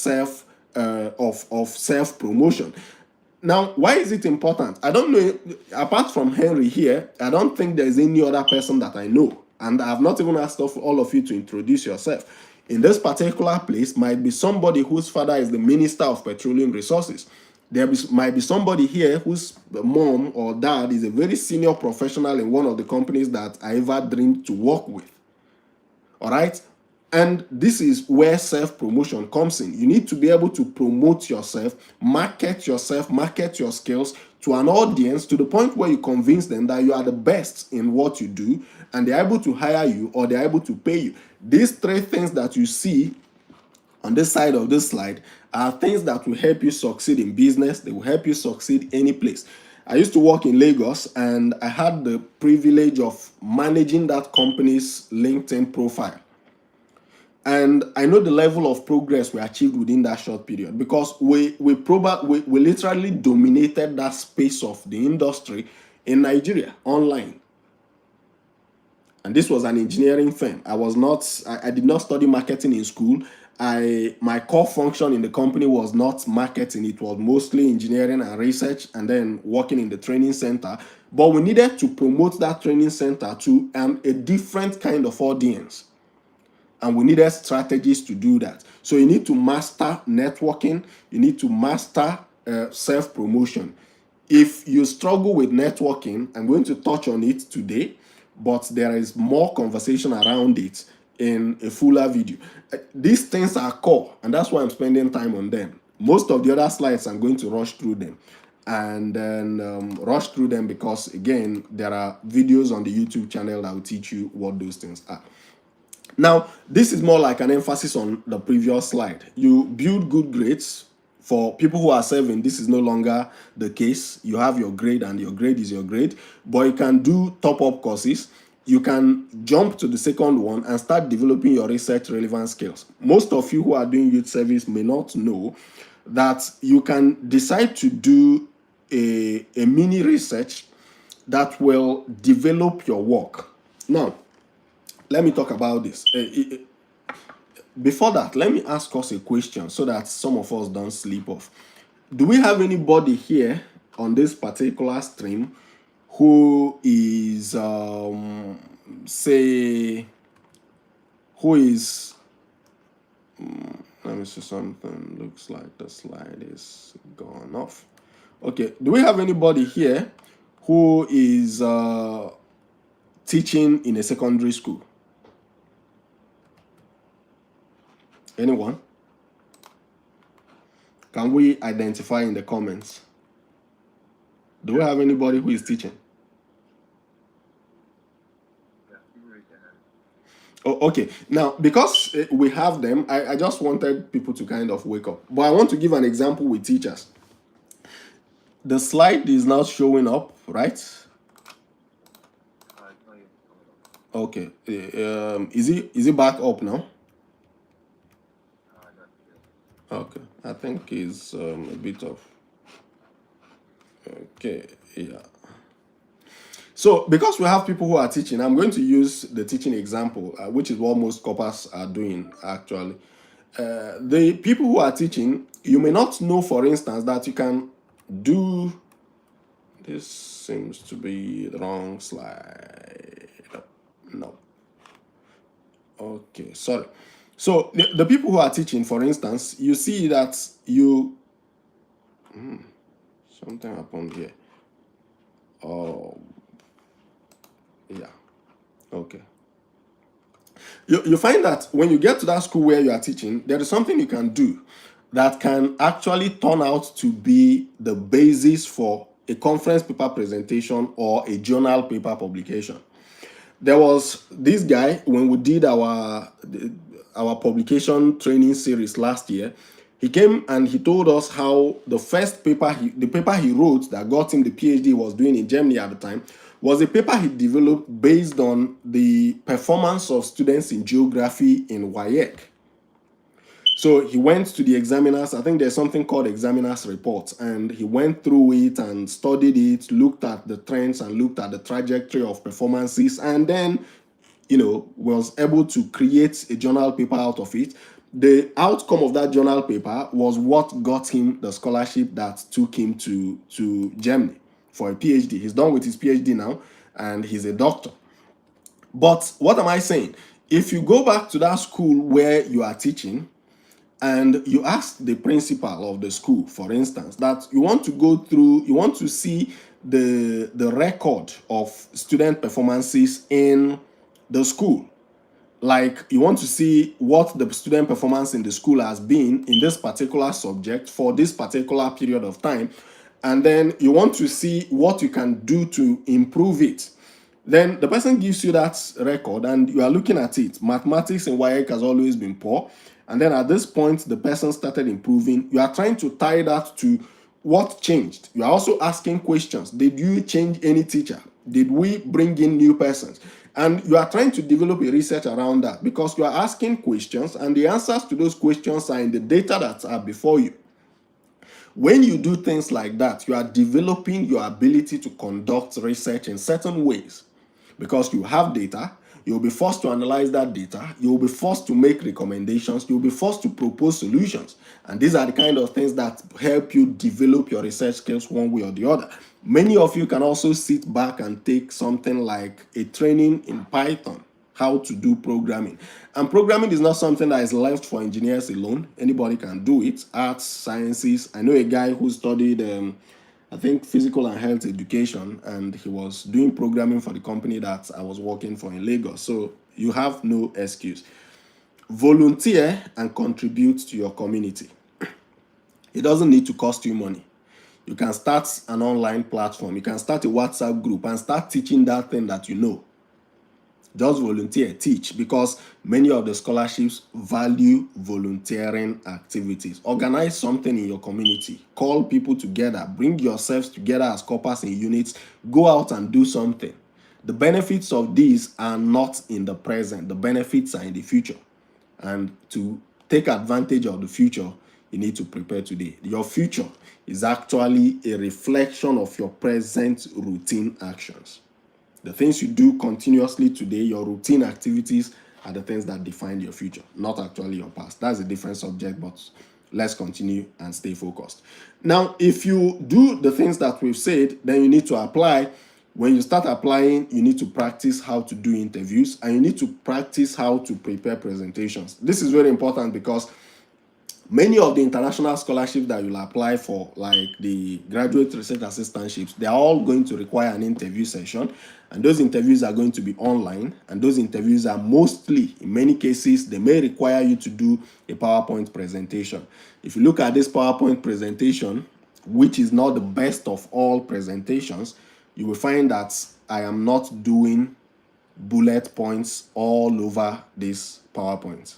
self-promotion. Now, why is it important? I don't know, apart from Henry here, I don't think there's any other person that I know. And I have not even asked all of you to introduce yourself. In this particular place might be somebody whose father is the Minister of Petroleum Resources. Might be somebody here whose mom or dad is a very senior professional in one of the companies that I ever dreamed to work with. All right? And this is where self-promotion comes in. You need to be able to promote yourself, market your skills to an audience to the point where you convince them that you are the best in what you do, and they're able to hire you or they're able to pay you. These 3 things that you see on this side of this slide are things that will help you succeed in business. They will help you succeed any place. I used to work in Lagos, and I had the privilege of managing that company's LinkedIn profile. And I know the level of progress we achieved within that short period because we literally dominated that space of the industry in Nigeria online. And this was an engineering firm. I did not study marketing in school. My core function in the company was not marketing. It was mostly engineering and research, and then working in the training center. But we needed to promote that training center to a different kind of audience. And we needed strategies to do that. So you need to master networking. You need to master self-promotion. If you struggle with networking, I'm going to touch on it today, but there is more conversation around it in a fuller video. These things are core, and that's why I'm spending time on them. Most of the other slides, I'm going to rush through them. And then rush through them because, again, there are videos on the YouTube channel that will teach you what those things are. Now, this is more like an emphasis on the previous slide. You build good grades. For people who are serving, this is no longer the case. You have your grade, and your grade is your grade. But you can do top-up courses. You can jump to the second one and start developing your research relevant skills. Most of you who are doing youth service may not know that you can decide to do a mini research that will develop your work. Now, let me talk about this. Before that, let me ask us a question so that some of us don't sleep off. Do we have anybody here on this particular stream who is, let me see something. Looks like the slide is gone off. Okay, do we have anybody here who is teaching in a secondary school? Anyone? Can we identify in the comments? Do we have anybody who is teaching? Oh, okay. Now, because we have them, I just wanted people to kind of wake up. But I want to give an example with teachers. The slide is not showing up, right? Okay. Is it back up now? Okay. I think it's a bit of... Okay. Yeah. So, because we have people who are teaching, I'm going to use the teaching example, which is what most corpers are doing, actually. The people who are teaching, you may not know, for instance, that you can do... This seems to be the wrong slide. No. Okay, sorry. So, the people who are teaching, for instance, you see that you... something happened here. Oh... Yeah. Okay. You find that when you get to that school where you are teaching, there is something you can do that can actually turn out to be the basis for a conference paper presentation or a journal paper publication. There was this guy, when we did our publication training series last year, he came and he told us how the first paper, the paper he wrote that got him the PhD he was doing in Germany at the time, was a paper he developed based on the performance of students in geography in WAEC. So he went to the examiners. I think there's something called examiners report, and he went through it and studied it, looked at the trends and looked at the trajectory of performances, and then, was able to create a journal paper out of it. The outcome of that journal paper was what got him the scholarship that took him to Germany for a PhD. He's done with his PhD now, and he's a doctor. But what am I saying? If you go back to that school where you are teaching, and you ask the principal of the school, for instance, that you want to see the record of student performances in the school. Like, you want to see what the student performance in the school has been in this particular subject for this particular period of time. And then you want to see what you can do to improve it. Then the person gives you that record and you are looking at it. Mathematics in WAEC has always been poor. And then at this point, the person started improving. You are trying to tie that to what changed. You are also asking questions. Did you change any teacher? Did we bring in new persons? And you are trying to develop a research around that because you are asking questions and the answers to those questions are in the data that are before you. When you do things like that, you are developing your ability to conduct research in certain ways because you have data, You'll be forced to analyze that data. You'll be forced to make recommendations. You'll be forced to propose solutions. And these are the kind of things that help you develop your research skills one way or the other. Many of you can also sit back and take something like a training in Python, how to do programming. And programming is not something that is left for engineers alone. Anybody can do it. Arts, sciences. I know a guy who studied I think physical and health education, and he was doing programming for the company that I was working for in Lagos. So you have no excuse. Volunteer and contribute to your community. It doesn't need to cost you money. You can start an online platform. You can start a WhatsApp group and start teaching that thing that you know. Just volunteer, teach, because many of the scholarships value volunteering activities. Organize something in your community. Call people together. Bring yourselves together as corpers in units. Go out and do something. The benefits of these are not in the present. The benefits are in the future. And to take advantage of the future, you need to prepare today. Your future is actually a reflection of your present routine actions. The things you do continuously today, your routine activities, are the things that define your future, not actually your past. That's a different subject, but let's continue and stay focused. Now, if you do the things that we've said, then you need to apply. When you start applying, you need to practice how to do interviews, and you need to practice how to prepare presentations. This is very important because many of the international scholarships that you'll apply for, like the graduate research assistantships, they are all going to require an interview session, and those interviews are going to be online, and those interviews are mostly, in many cases, they may require you to do a PowerPoint presentation. If you look at this PowerPoint presentation, which is not the best of all presentations, you will find that I am not doing bullet points all over this PowerPoint,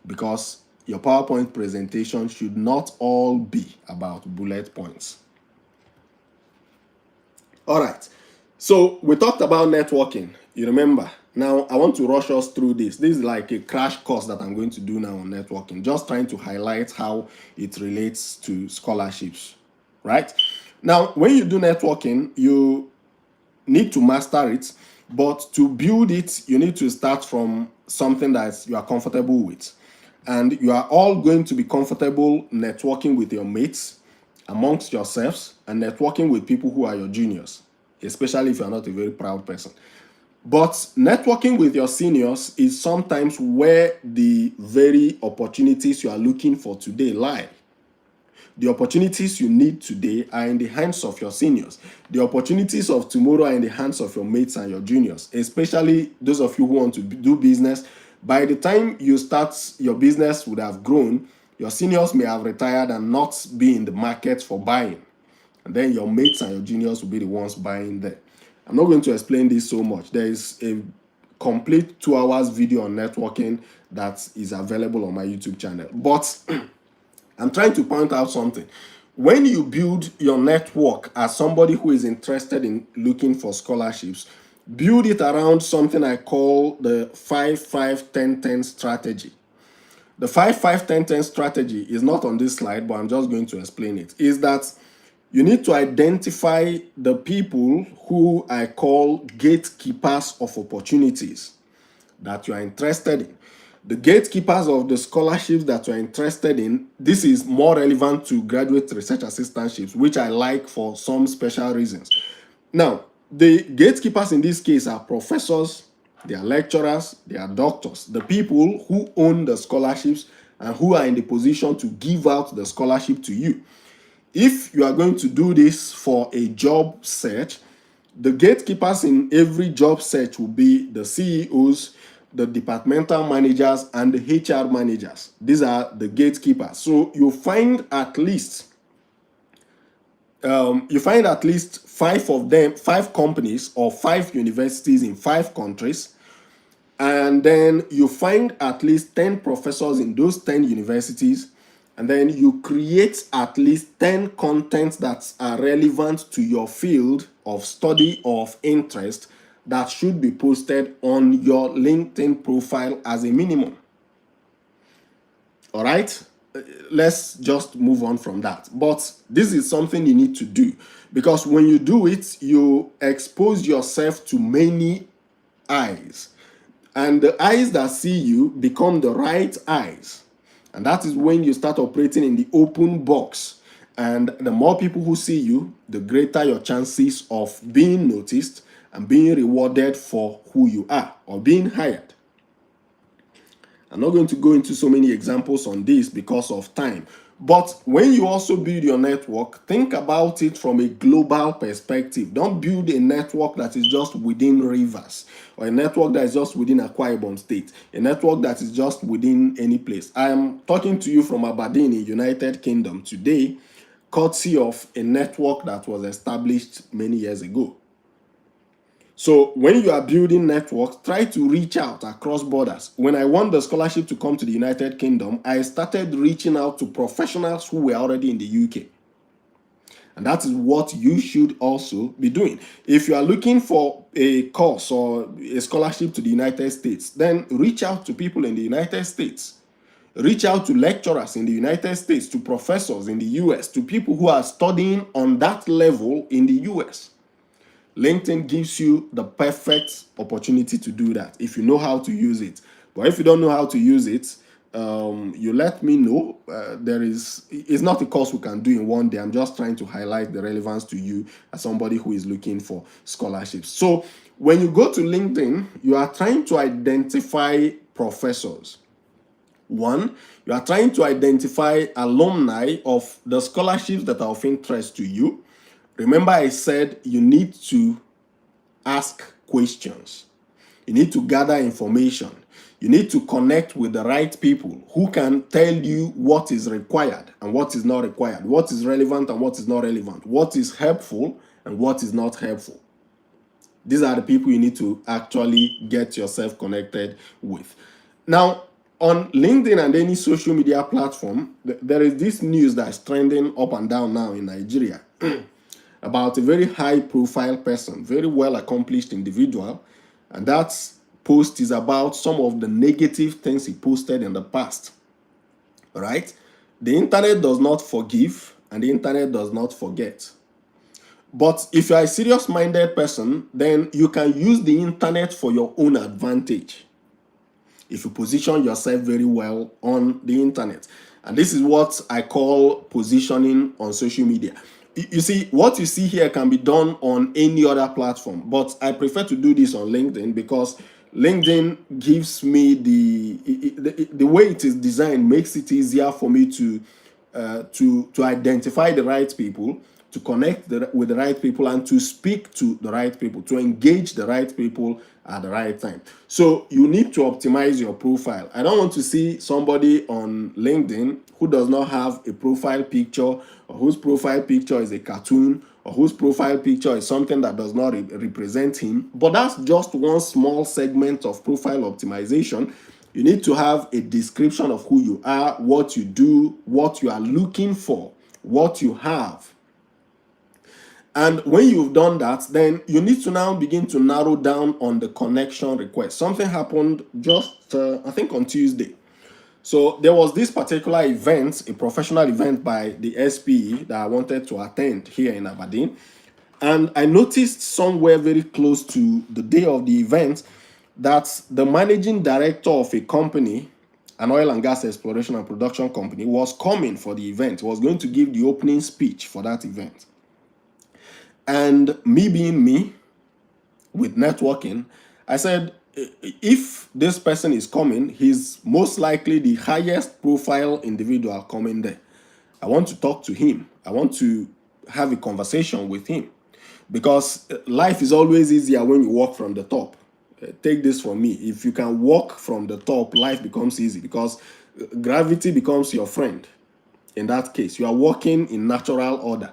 because your PowerPoint presentation should not all be about bullet points. All right. So we talked about networking. You remember? Now I want to rush us through this. This is like a crash course that I'm going to do now on networking, just trying to highlight how it relates to scholarships, right? Now, when you do networking, you need to master it, but to build it, you need to start from something that you are comfortable with. And you are all going to be comfortable networking with your mates, amongst yourselves, and networking with people who are your juniors, especially if you're not a very proud person. But networking with your seniors is sometimes where the very opportunities you are looking for today lie. The opportunities you need today are in the hands of your seniors. The opportunities of tomorrow are in the hands of your mates and your juniors, especially those of you who want to do business. By the time you start, your business would have grown. Your seniors may have retired and not be in the market for buying. And then your mates and your juniors will be the ones buying there. I'm not going to explain this so much. There is a complete 2 hours video on networking that is available on my YouTube channel. But I'm trying to point out something. When you build your network as somebody who is interested in looking for scholarships, build it around something I call the 5-5-10-10 strategy. The 5-5-10-10 strategy is not on this slide, but I'm just going to explain it. Is that you need to identify the people who I call gatekeepers of opportunities that you are interested in. The gatekeepers of the scholarships that you're interested in, this is more relevant to graduate research assistantships, which I like for some special reasons. Now, the gatekeepers in this case are professors, they are lecturers, they are doctors, the people who own the scholarships and who are in the position to give out the scholarship to you. If you are going to do this for a job search, the gatekeepers in every job search will be the CEOs, the departmental managers, and the HR managers. These are the gatekeepers. So you find at least 5 of them, 5 companies or 5 universities in 5 countries, and then you find at least 10 professors in those 10 universities, and then you create at least 10 contents that are relevant to your field of study or of interest that should be posted on your LinkedIn profile as a minimum. All right? Let's just move on from that. But this is something you need to do, because when you do it, you expose yourself to many eyes. And the eyes that see you become the right eyes. And that is when you start operating in the open box. And the more people who see you, the greater your chances of being noticed and being rewarded for who you are or being hired. I'm not going to go into so many examples on this because of time. But when you also build your network, think about it from a global perspective. Don't build a network that is just within Rivers, or a network that is just within Akwa Ibom State, a network that is just within any place. I am talking to you from Aberdeen in United Kingdom today, courtesy of a network that was established many years ago. So when you are building networks, try to reach out across borders. When I won the scholarship to come to the United Kingdom, I started reaching out to professionals who were already in the UK. And that is what you should also be doing. If you are looking for a course or a scholarship to the United States, then reach out to people in the United States. Reach out to lecturers in the United States, to professors in the US, to people who are studying on that level in the US. LinkedIn gives you the perfect opportunity to do that if you know how to use it. But if you don't know how to use it, you let me know. It's not a course we can do in one day. I'm just trying to highlight the relevance to you as somebody who is looking for scholarships. So when you go to LinkedIn, you are trying to identify professors. One, you are trying to identify alumni of the scholarships that are of interest to you. Remember, I said you need to ask questions. You need to gather information. You need to connect with the right people who can tell you what is required and what is not required, what is relevant and what is not relevant, what is helpful and what is not helpful. These are the people you need to actually get yourself connected with. Now, on LinkedIn and any social media platform, there is this news that's trending up and down now in Nigeria about a very high profile person, very well accomplished individual, and that post is about some of the negative things he posted in the past. All right? The internet does not forgive and the internet does not forget. But if you're a serious-minded person, then you can use the internet for your own advantage if you position yourself very well on the internet. And this is what I call positioning on social media. You see, what you see here can be done on any other platform, but I prefer to do this on LinkedIn because LinkedIn gives me the way it is designed makes it easier for me to identify the right people, to connect with the right people, and to speak to the right people, to engage the right people at the right time. So you need to optimize your profile. I don't want to see somebody on LinkedIn who does not have a profile picture, or whose profile picture is a cartoon, or whose profile picture is something that does not represent him. But that's just one small segment of profile optimization. You need to have a description of who you are, what you do, what you are looking for, what you have. And when you've done that, then you need to now begin to narrow down on the connection request. Something happened just, I think, on Tuesday. So there was this particular event, a professional event by the SPE that I wanted to attend here in Aberdeen. And I noticed somewhere very close to the day of the event that the managing director of a company, an oil and gas exploration and production company, was coming for the event. He was going to give the opening speech for that event. And me being me, with networking, I said, if this person is coming, he's most likely the highest profile individual coming there. I want to talk to him. I want to have a conversation with him, because life is always easier when you walk from the top. Take this from me. If you can walk from the top, life becomes easy, because gravity becomes your friend. In that case, you are walking in natural order,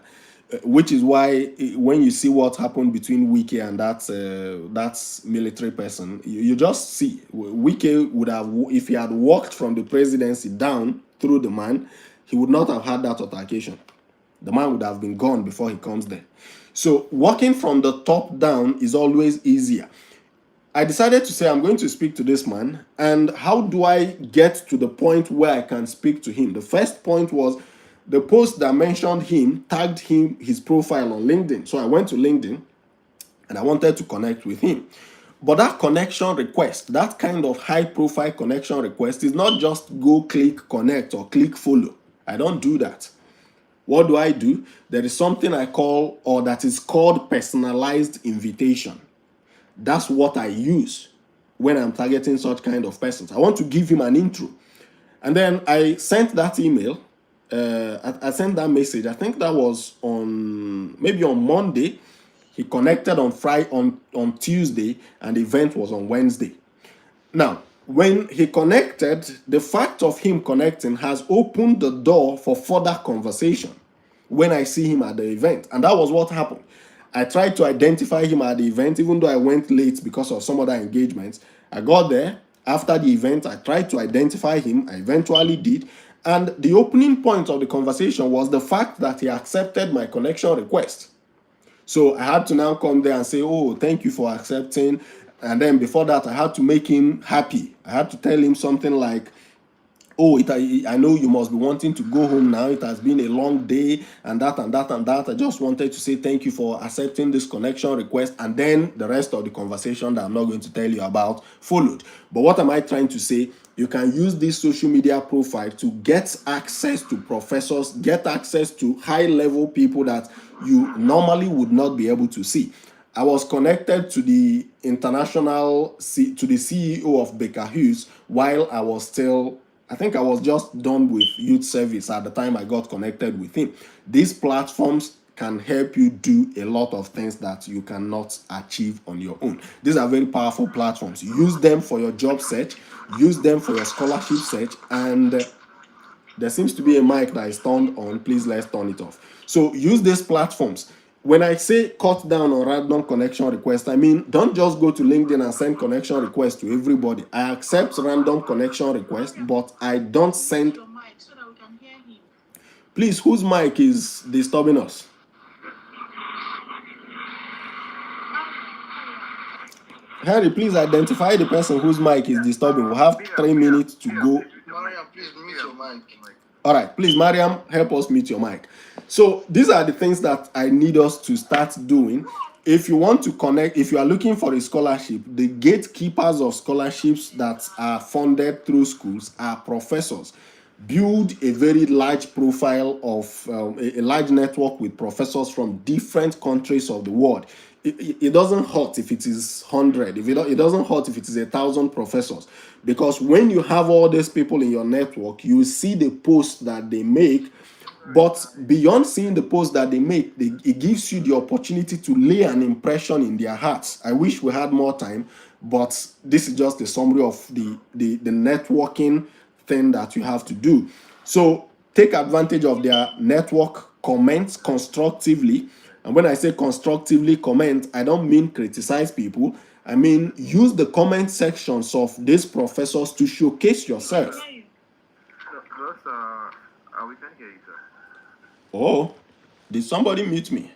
which is why when you see what happened between Wike and that military person, you just see Wike would have, if he had walked from the presidency down through the man, he would not have had that altercation. The man would have been gone before he comes there. So walking from the top down is always easier. I decided to say, I'm going to speak to this man, and how do I get to the point where I can speak to him? The first point was the post that mentioned him, tagged him, his profile on LinkedIn. So I went to LinkedIn and I wanted to connect with him. But that connection request, that kind of high profile connection request, is not just go click connect or click follow. I don't do that. What do? There is something I call, or that is called, personalized invitation. That's what I use when I'm targeting such kind of persons. I want to give him an intro. And then I sent that email. I sent that message. I think that was maybe on Monday. He connected on Friday, on Tuesday, and the event was on Wednesday. Now, when he connected, the fact of him connecting has opened the door for further conversation when I see him at the event. And that was what happened. I tried to identify him at the event, even though I went late because of some other engagements. I got there after the event. I tried to identify him. I eventually did. And the opening point of the conversation was the fact that he accepted my connection request. So I had to now come there and say, oh, thank you for accepting. And then before that, I had to make him happy. I had to tell him something like, oh, I know you must be wanting to go home now. It has been a long day, and that and that and that. I just wanted to say thank you for accepting this connection request. And then the rest of the conversation that I'm not going to tell you about followed. But what am I trying to say? You can use this social media profile to get access to professors, get access to high-level people that you normally would not be able to see. I was connected to the to the CEO of Baker Hughes while I think I was just done with youth service at the time I got connected with him. These platforms can help you do a lot of things that you cannot achieve on your own. These are very powerful platforms. Use them for your job search, use them for your scholarship search, and there seems to be a mic that is turned on. Please, let's turn it off. So use these platforms. When I say cut down on random connection requests, I mean, don't just go to LinkedIn and send connection requests to everybody. I accept random connection requests, but I don't send. Please, whose mic is disturbing us? Harry, please identify the person whose mic is disturbing. We'll have 3 minutes to go. Mariam, please mute your mic. All right, please, Mariam, help us mute your mic. So these are the things that I need us to start doing. If you want to connect, if you are looking for a scholarship, the gatekeepers of scholarships that are funded through schools are professors. Build a very large profile of a large network with professors from different countries of the world. It doesn't hurt if it is 100. It doesn't hurt if it is 1,000 professors, because when you have all these people in your network, you see the posts that they make. But beyond seeing the posts that they make, it gives you the opportunity to lay an impression in their hearts. I wish we had more time, but this is just a summary of the networking thing that you have to do. So take advantage of their network, comment constructively. And when I say constructively comment, I don't mean criticize people. I mean use the comment sections of these professors to showcase yourself. We can hear you, sir. Oh, did somebody mute me?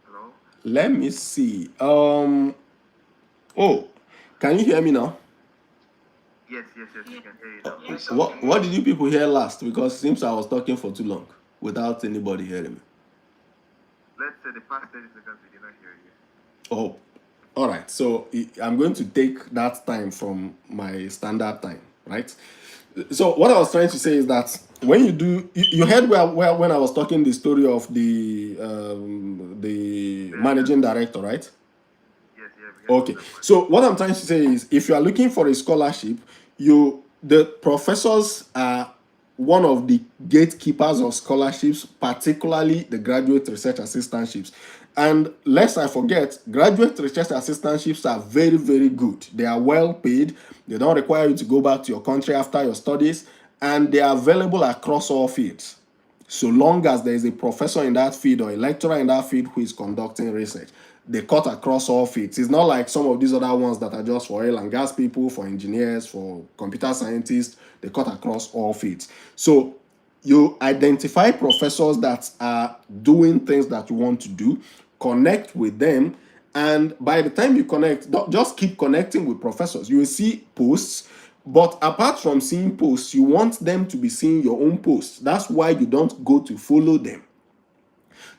Hello? Let me see. Oh, can you hear me now? Yes, we can hear you now. What did you people hear last? Because it seems I was talking for too long without anybody hearing me. Let's say the past 30 seconds we did not hear you. Oh, all right. So I'm going to take that time from my standard time, right? So what I was trying to say is that when you do, you heard where when I was talking the story of the managing director, right? Yes. Okay. So what I'm trying to say is, if you are looking for a scholarship, the professors are one of the gatekeepers of scholarships, particularly the graduate research assistantships. And lest I forget, graduate research assistantships are very, very good. They are well paid. They don't require you to go back to your country after your studies, and they are available across all fields, so long as there is a professor in that field or a lecturer in that field who is conducting research. They cut across all fields. It's not like some of these other ones that are just for oil and gas people, for engineers, for computer scientists. They cut across all fields. So you identify professors that are doing things that you want to do, connect with them, and by the time you connect, just keep connecting with professors. You will see posts, but apart from seeing posts, you want them to be seeing your own posts. That's why you don't go to follow them.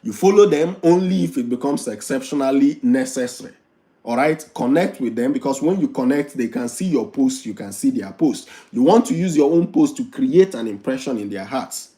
You follow them only if it becomes exceptionally necessary. All right, connect with them, because when you connect, they can see your post, you can see their post. You want to use your own post to create an impression in their hearts.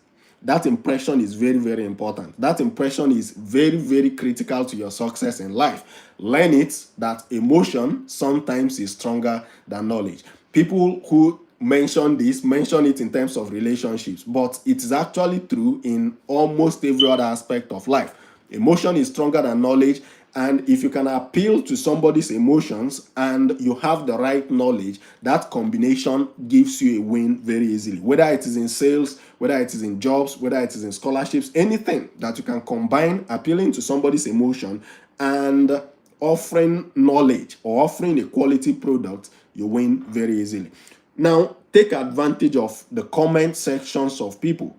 That impression is very, very important. That impression is very, very critical to your success in life. Learn it that emotion sometimes is stronger than knowledge. People who mention this mention it in terms of relationships, but it is actually true in almost every other aspect of life. Emotion is stronger than knowledge, and if you can appeal to somebody's emotions and you have the right knowledge, that combination gives you a win very easily. Whether it is in sales, whether it is in jobs, whether it is in scholarships, anything that you can combine appealing to somebody's emotion and offering knowledge or offering a quality product, you win very easily. Now, take advantage of the comment sections of people.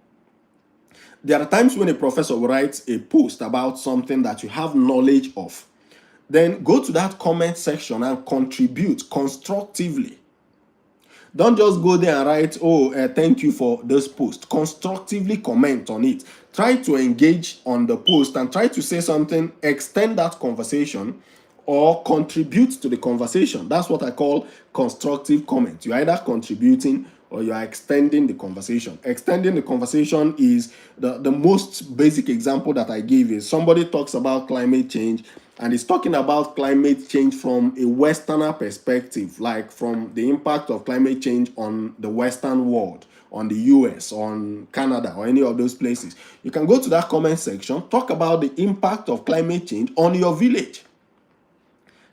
There are times when a professor writes a post about something that you have knowledge of. Then go to that comment section and contribute constructively. Don't just go there and write, thank you for this post. Constructively comment on it. Try to engage on the post and try to say something, extend that conversation, or contribute to the conversation. That's what I call constructive comment. You're either contributing or you are extending the conversation. Extending the conversation is the most basic example that I give is somebody talks about climate change and is talking about climate change from a Westerner perspective, like from the impact of climate change on the Western world, on the US, on Canada, or any of those places. You can go to that comment section, talk about the impact of climate change on your village.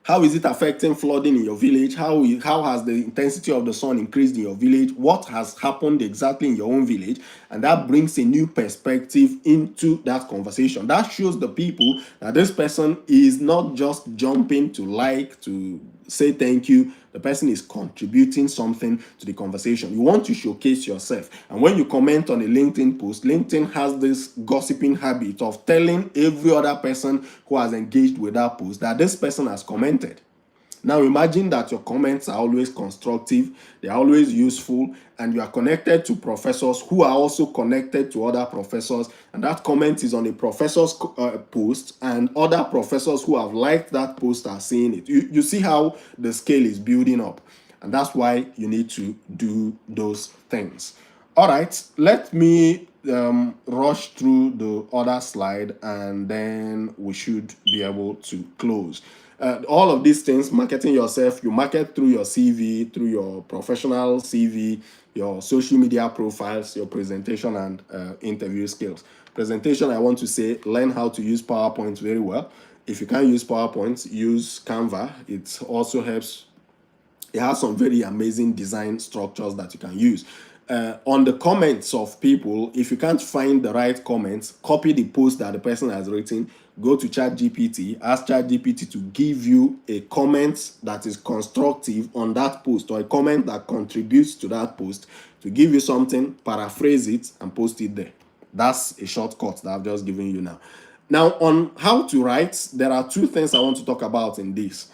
How is it affecting flooding in your village? How has the intensity of the sun increased in your village? What has happened exactly in your own village? And that brings a new perspective into that conversation. That shows the people that this person is not just jumping to say thank you. The person is contributing something to the conversation. You want to showcase yourself. And when you comment on a LinkedIn post, LinkedIn has this gossiping habit of telling every other person who has engaged with that post that this person has commented. Now imagine that your comments are always constructive, they're always useful, and you are connected to professors who are also connected to other professors, and that comment is on a professor's post, and other professors who have liked that post are seeing it. You see how the scale is building up, and that's why you need to do those things. All right, let me rush through the other slide, and then we should be able to close. All of these things, marketing yourself, you market through your CV, through your professional CV, your social media profiles, your presentation, and interview skills. Presentation, I want to say, learn how to use PowerPoint very well. If you can't use PowerPoint, use Canva. It also helps. It has some very amazing design structures that you can use. On the comments of people, if you can't find the right comments, copy the post that the person has written, go to ChatGPT, ask ChatGPT to give you a comment that is constructive on that post, or a comment that contributes to that post, to give you something, paraphrase it, and post it there. That's a shortcut that I've just given you now. Now, on how to write, there are two things I want to talk about in this.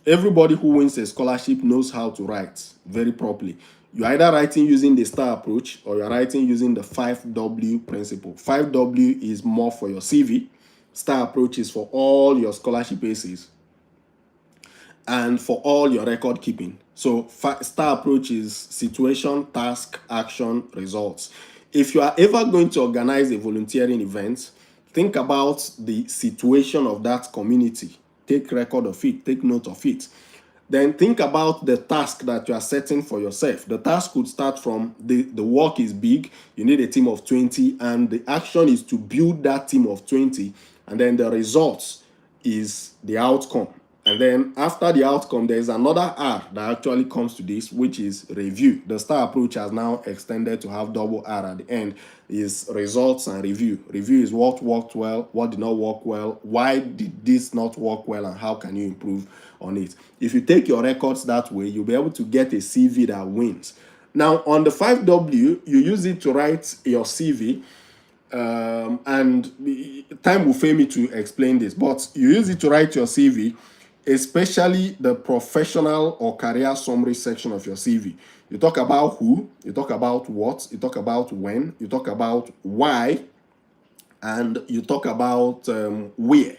Everybody who wins a scholarship knows how to write very properly. You're either writing using the STAR approach or you're writing using the 5W principle. 5W is more for your CV. STAR approach is for all your scholarship essays and for all your record keeping. So STAR approach is situation, task, action, results. If you are ever going to organize a volunteering event, think about the situation of that community. Take record of it, take note of it. Then think about the task that you are setting for yourself. The task could start from the work is big, you need a team of 20, and the action is to build that team of 20, and then the results is the outcome. And then after the outcome, there's another R that actually comes to this, which is review. The STAR approach has now extended to have double R at the end, is results and review. Review is what worked well, what did not work well, why did this not work well, and how can you improve on it. If you take your records that way, you'll be able to get a CV that wins. Now, on the 5W, you use it to write your CV. And time will fail me to explain this, but you use it to write your CV, especially the professional or career summary section of your CV. You talk about who, you talk about what, you talk about when, you talk about why, and you talk about where.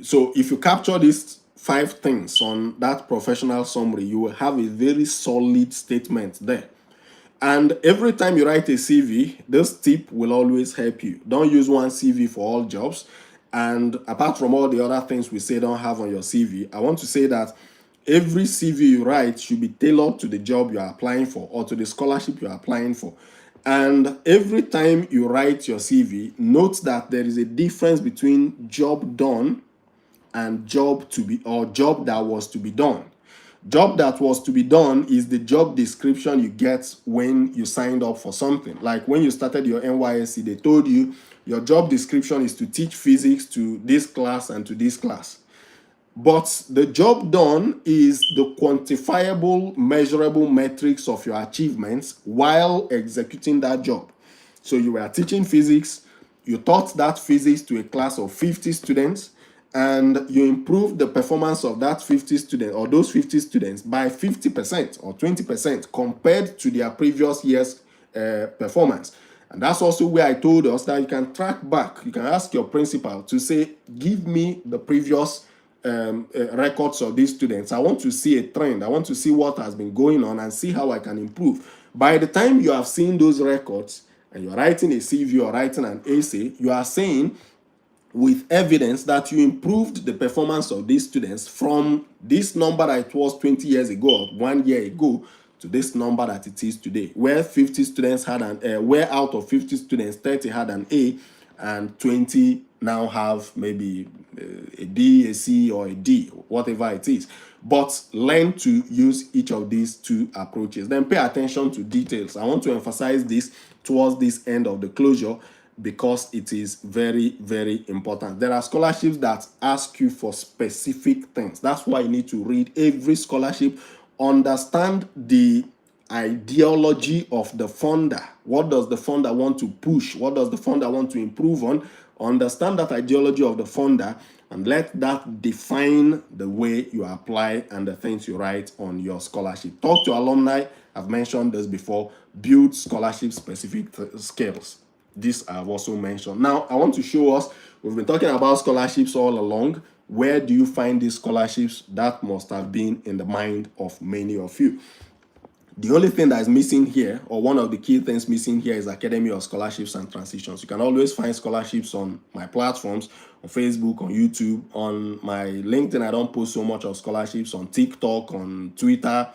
So if you capture these 5 things on that professional summary, you will have a very solid statement there. And every time you write a CV, this tip will always help you. Don't use one CV for all jobs. And apart from all the other things we say don't have on your CV, I want to say that every CV you write should be tailored to the job you are applying for or to the scholarship you are applying for. And every time you write your CV, note that there is a difference between job done and job to be, or job that was to be done. Job that was to be done is the job description you get when you signed up for something. Like when you started your NYSC, they told you your job description is to teach physics to this class and to this class. But the job done is the quantifiable, measurable metrics of your achievements while executing that job. So you were teaching physics, you taught that physics to a class of 50 students, and you improved the performance of that 50 students or those 50 students by 50% or 20% compared to their previous year's performance. And that's also where I told us that you can track back. You can ask your principal to say, give me the previous records of these students. I want to see a trend. I want to see what has been going on and see how I can improve. By the time you have seen those records and you're writing a CV or writing an essay, you are saying with evidence that you improved the performance of these students from this number that it was 20 years ago or 1 year ago to this number that it is today, where 50 students had an where out of 50 students 30 had an A and 20 now have maybe a B, a C, or a D, whatever it is. But learn to use each of these 2 approaches. Then pay attention to details. I want to emphasize this towards this end of the closure because it is very, very important. There are scholarships that ask you for specific things. That's why you need to read every scholarship, understand the ideology of the funder. What does the funder want to push? What does the funder want to improve on? Understand that ideology of the funder and let that define the way you apply and the things you write on your scholarship. Talk to alumni. I've mentioned this before. Build scholarship specific skills. This I've also mentioned. Now, I want to show us, we've been talking about scholarships all along. Where do you find these scholarships? That must have been in the mind of many of you. The only thing that is missing here, or one of the key things missing here, is Academy of Scholarships and Transitions. You can always find scholarships on my platforms, on Facebook, on YouTube, on my LinkedIn. I don't post so much of scholarships, on TikTok, on Twitter.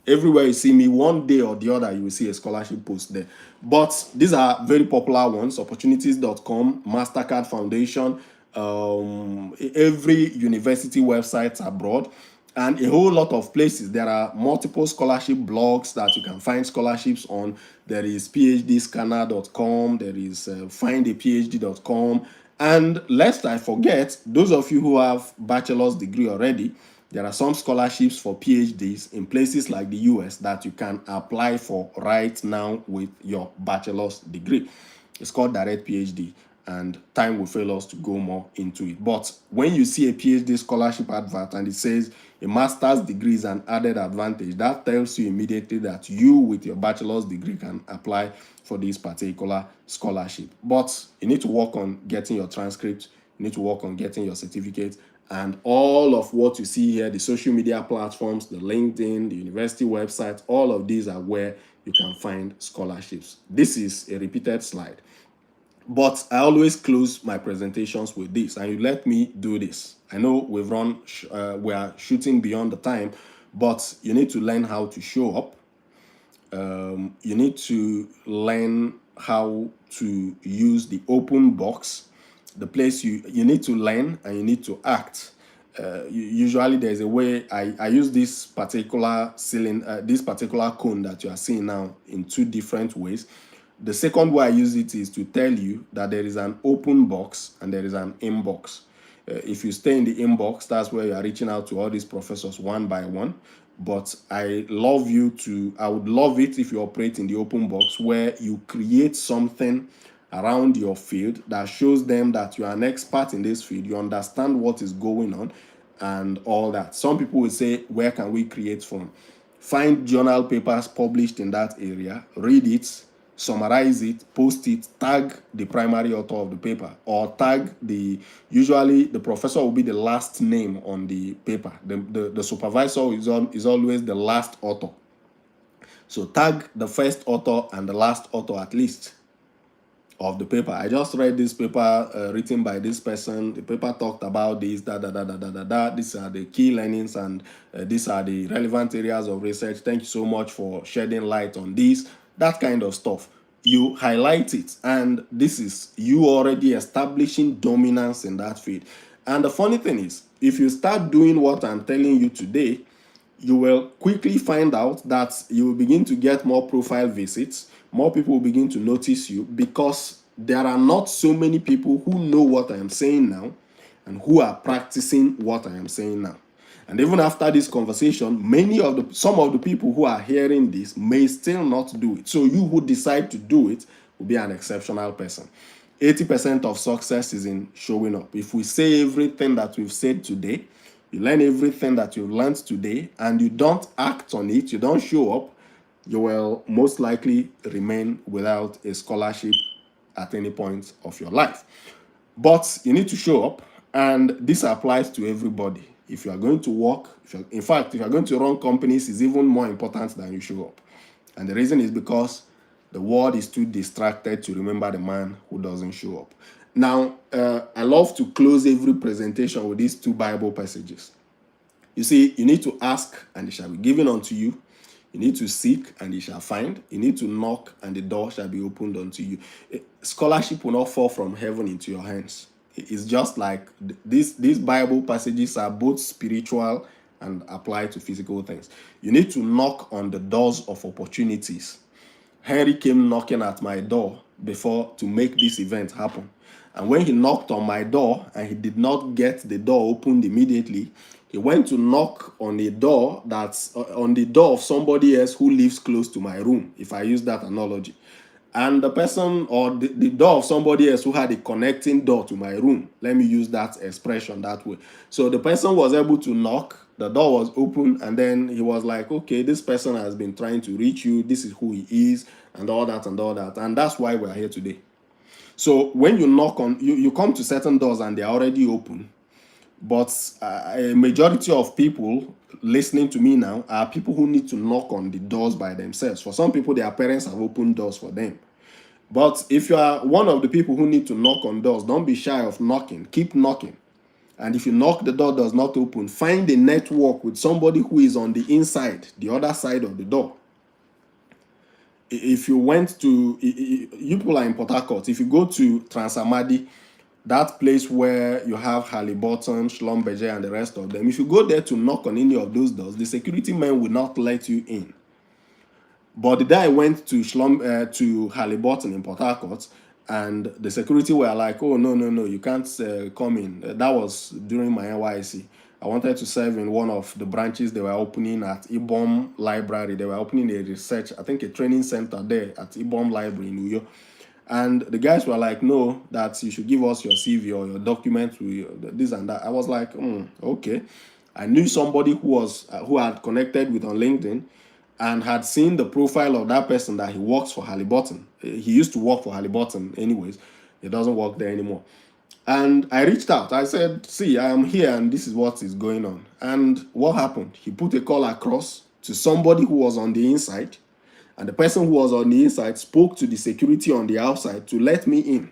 Everywhere you see me, one day or the other, you will see a scholarship post there. But these are very popular ones: opportunities.com, MasterCard Foundation, every university websites abroad, and a whole lot of places. There are multiple scholarship blogs that you can find scholarships on. There is phdscanner.com, there is findaphd.com, and lest I forget, those of you who have bachelor's degree already, there are some scholarships for PhDs in places like the US that you can apply for right now with your bachelor's degree. It's called Direct PhD, and time will fail us to go more into it. But when you see a PhD scholarship advert and it says a master's degree is an added advantage, that tells you immediately that you with your bachelor's degree can apply for this particular scholarship. But you need to work on getting your transcript, you need to work on getting your certificate, and all of what you see here, the social media platforms, the LinkedIn, the university website, all of these are where you can find scholarships. This is a repeated slide, but I always close my presentations with this, and you let me do this. I know we've run, we are shooting beyond the time, but you need to learn how to show up. You need to learn how to use the open box, the place you need to learn and you need to act. Usually there's a way I use this particular this particular cone that you are seeing now in 2 different ways. The second way I use it is to tell you that there is an open box and there is an inbox. If you stay in the inbox, that's where you are reaching out to all these professors one by one. But I would love it if you operate in the open box, where you create something around your field that shows them that you are an expert in this field, you understand what is going on and all that. Some people will say, where can we create from? Find journal papers published in that area, read it, summarize it, post it, tag the primary author of the paper, or tag usually the professor will be the last name on the paper. The supervisor is always the last author. So tag the first author and the last author at least of the paper. I just read this paper written by this person. The paper talked about this, These are the key learnings, and these are the relevant areas of research. Thank you so much for shedding light on this, that kind of stuff. You highlight it, and this is you already establishing dominance in that field. And the funny thing is, if you start doing what I'm telling you today, you will quickly find out that you will begin to get more profile visits. More people will begin to notice you, because there are not so many people who know what I am saying now and who are practicing what I am saying now. And even after this conversation, some of the people who are hearing this may still not do it. So you who decide to do it will be an exceptional person. 80% of success is in showing up. If we say everything that we've said today, you learn everything that you've learned today, and you don't act on it, you don't show up, you will most likely remain without a scholarship at any point of your life. But you need to show up, and this applies to everybody. If you are going to work, if you are going to run companies, it's even more important than you show up. And the reason is because the world is too distracted to remember the man who doesn't show up. Now, I love to close every presentation with these two Bible passages. You see, you need to ask, and it shall be given unto you. You need to seek, and you shall find. You need to knock, and the door shall be opened unto you. Scholarship will not fall from heaven into your hands. It's just like these Bible passages are both spiritual and apply to physical things. You need to knock on the doors of opportunities. Henry came knocking at my door before to make this event happen. And when he knocked on my door and he did not get the door opened immediately, he went to knock on a door that's on the door of somebody else who lives close to my room, if I use that analogy. And the person, or the door of somebody else who had a connecting door to my room, let me use that expression that way. So the person was able to knock, the door was open, and then he was like, okay, this person has been trying to reach you, this is who he is, and all that and all that. And that's why we're here today. So when you knock on, you come to certain doors and they're already open. But a majority of people listening to me now are people who need to knock on the doors by themselves. For some people, their parents have opened doors for them. But if you are one of the people who need to knock on doors, don't be shy of knocking. Keep knocking. And if you knock, the door does not open, find a network with somebody who is on the inside, the other side of the door. If you went to, you people are in Port Harcourt, if you go to Transamadi, that place where you have Halliburton, Schlumberger, and the rest of them, if you go there to knock on any of those doors, the security men will not let you in. But the day I went to Halliburton in Port Harcourt, and the security were like, oh, no, you can't come in. That was during my NYC. I wanted to serve in one of the branches they were opening at Ibom Library. They were opening a research, I think a training center there at Ibom Library in New York. And the guys were like, no, that you should give us your CV or your document, this and that. I was like, okay. I knew somebody who had connected with on LinkedIn and had seen the profile of that person that he works for Halliburton. He used to work for Halliburton anyways. He doesn't work there anymore. And I reached out. I said, see, I am here and this is what is going on. And what happened? He put a call across to somebody who was on the inside. And the person who was on the inside spoke to the security on the outside to let me in.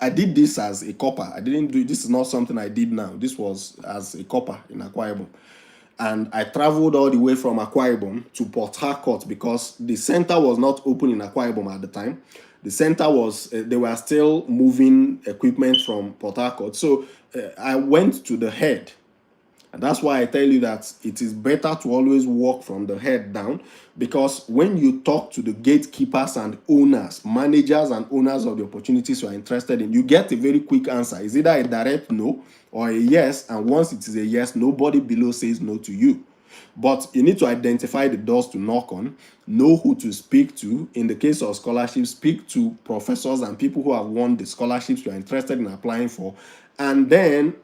I did this as a copper. I didn't do this. Is not something I did now. This was as a copper in Akwa Ibom. And I traveled all the way from Akwa Ibom to Port Harcourt because the center was not open in Akwa Ibom at the time. The center was, they were still moving equipment from Port Harcourt. So I went to the head. And that's why I tell you that it is better to always walk from the head down, because when you talk to the gatekeepers and owners, managers and owners of the opportunities you are interested in, you get a very quick answer. It's either a direct no or a yes. And once it is a yes, nobody below says no to you. But you need to identify the doors to knock on, know who to speak to. In the case of scholarships, speak to professors and people who have won the scholarships you are interested in applying for. And then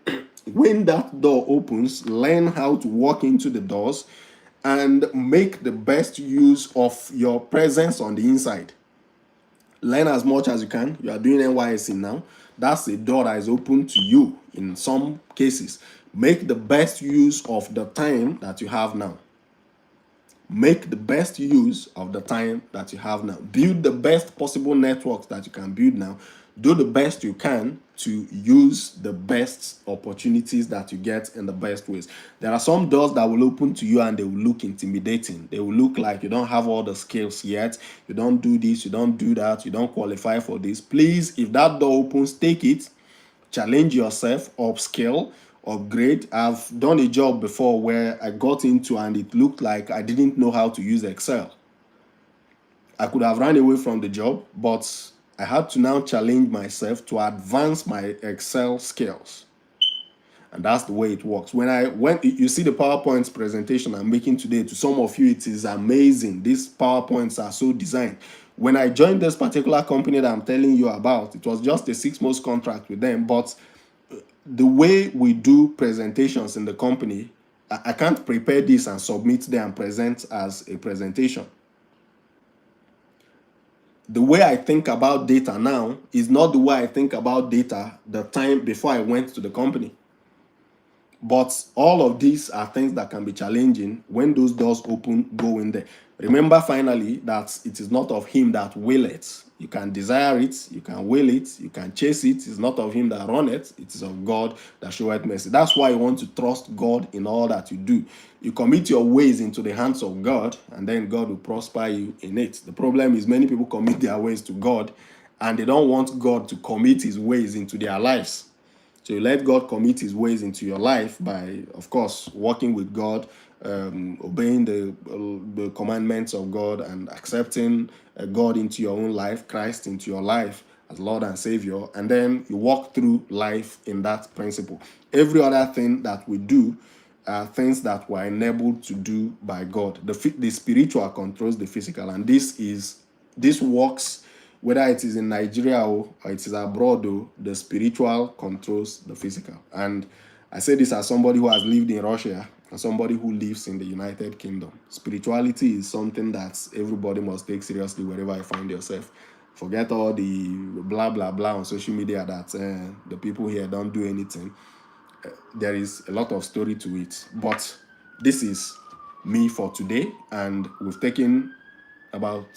when that door opens, learn how to walk into the doors and make the best use of your presence on the inside. Learn as much as you can. You are doing NYSC now. That's a door that is open to you in some cases. Make the best use of the time that you have now. Make the best use of the time that you have now. Build the best possible networks that you can build now. Do the best you can to use the best opportunities that you get in the best ways. There are some doors that will open to you and they will look intimidating. They will look like you don't have all the skills yet. You don't do this, you don't do that, you don't qualify for this. Please, if that door opens, take it. Challenge yourself, upskill, upgrade. I've done a job before where I got into and it looked like I didn't know how to use Excel. I could have run away from the job, but I had to now challenge myself to advance my Excel skills. And that's the way it works. When you see the PowerPoint presentation I'm making today, to some of you, it is amazing. These PowerPoints are so designed. When I joined this particular company that I'm telling you about, it was just a 6 months contract with them. But the way we do presentations in the company, I can't prepare this and submit them and present as a presentation. The way I think about data now is not the way I think about data the time before I went to the company. But all of these are things that can be challenging. When those doors open, go in there. Remember finally that it is not of him that will it. You can desire it, you can will it, you can chase it. It's not of him that run it. It is of God that showeth mercy. That's why you want to trust God in all that you do. You commit your ways into the hands of God, and then God will prosper you in it. The problem is many people commit their ways to God, and they don't want God to commit his ways into their lives. So you let God commit his ways into your life by, of course, working with God, obeying the commandments of God and accepting God into your own life, Christ into your life as Lord and Savior. And then you walk through life in that principle. Every other thing that we do are things that we're enabled to do by God. The spiritual controls the physical. And this works whether it is in Nigeria or it is abroad, the spiritual controls the physical. And I say this as somebody who has lived in Russia and somebody who lives in the United Kingdom. Spirituality is something that everybody must take seriously wherever you find yourself. Forget all the blah, blah, blah on social media that the people here don't do anything. There is a lot of story to it. But this is me for today. And we've taken about,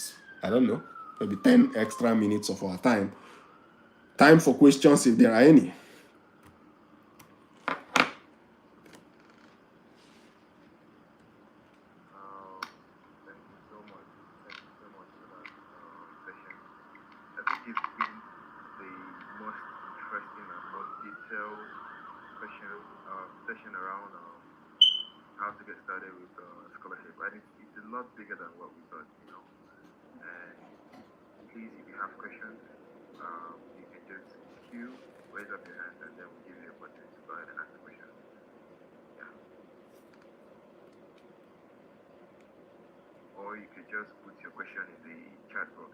I don't know, maybe 10 extra minutes of our time. Time for questions if there are any. Thank you so much. Thank you so much for that session. I think it's been the most interesting and most detailed session around how to get started with scholarship. And it's a lot bigger than what we thought, And please, if you have questions, you can just raise up your hand, and then we'll give you the opportunity to go ahead and ask the question. Yeah. Or you could just put your question in the chat box.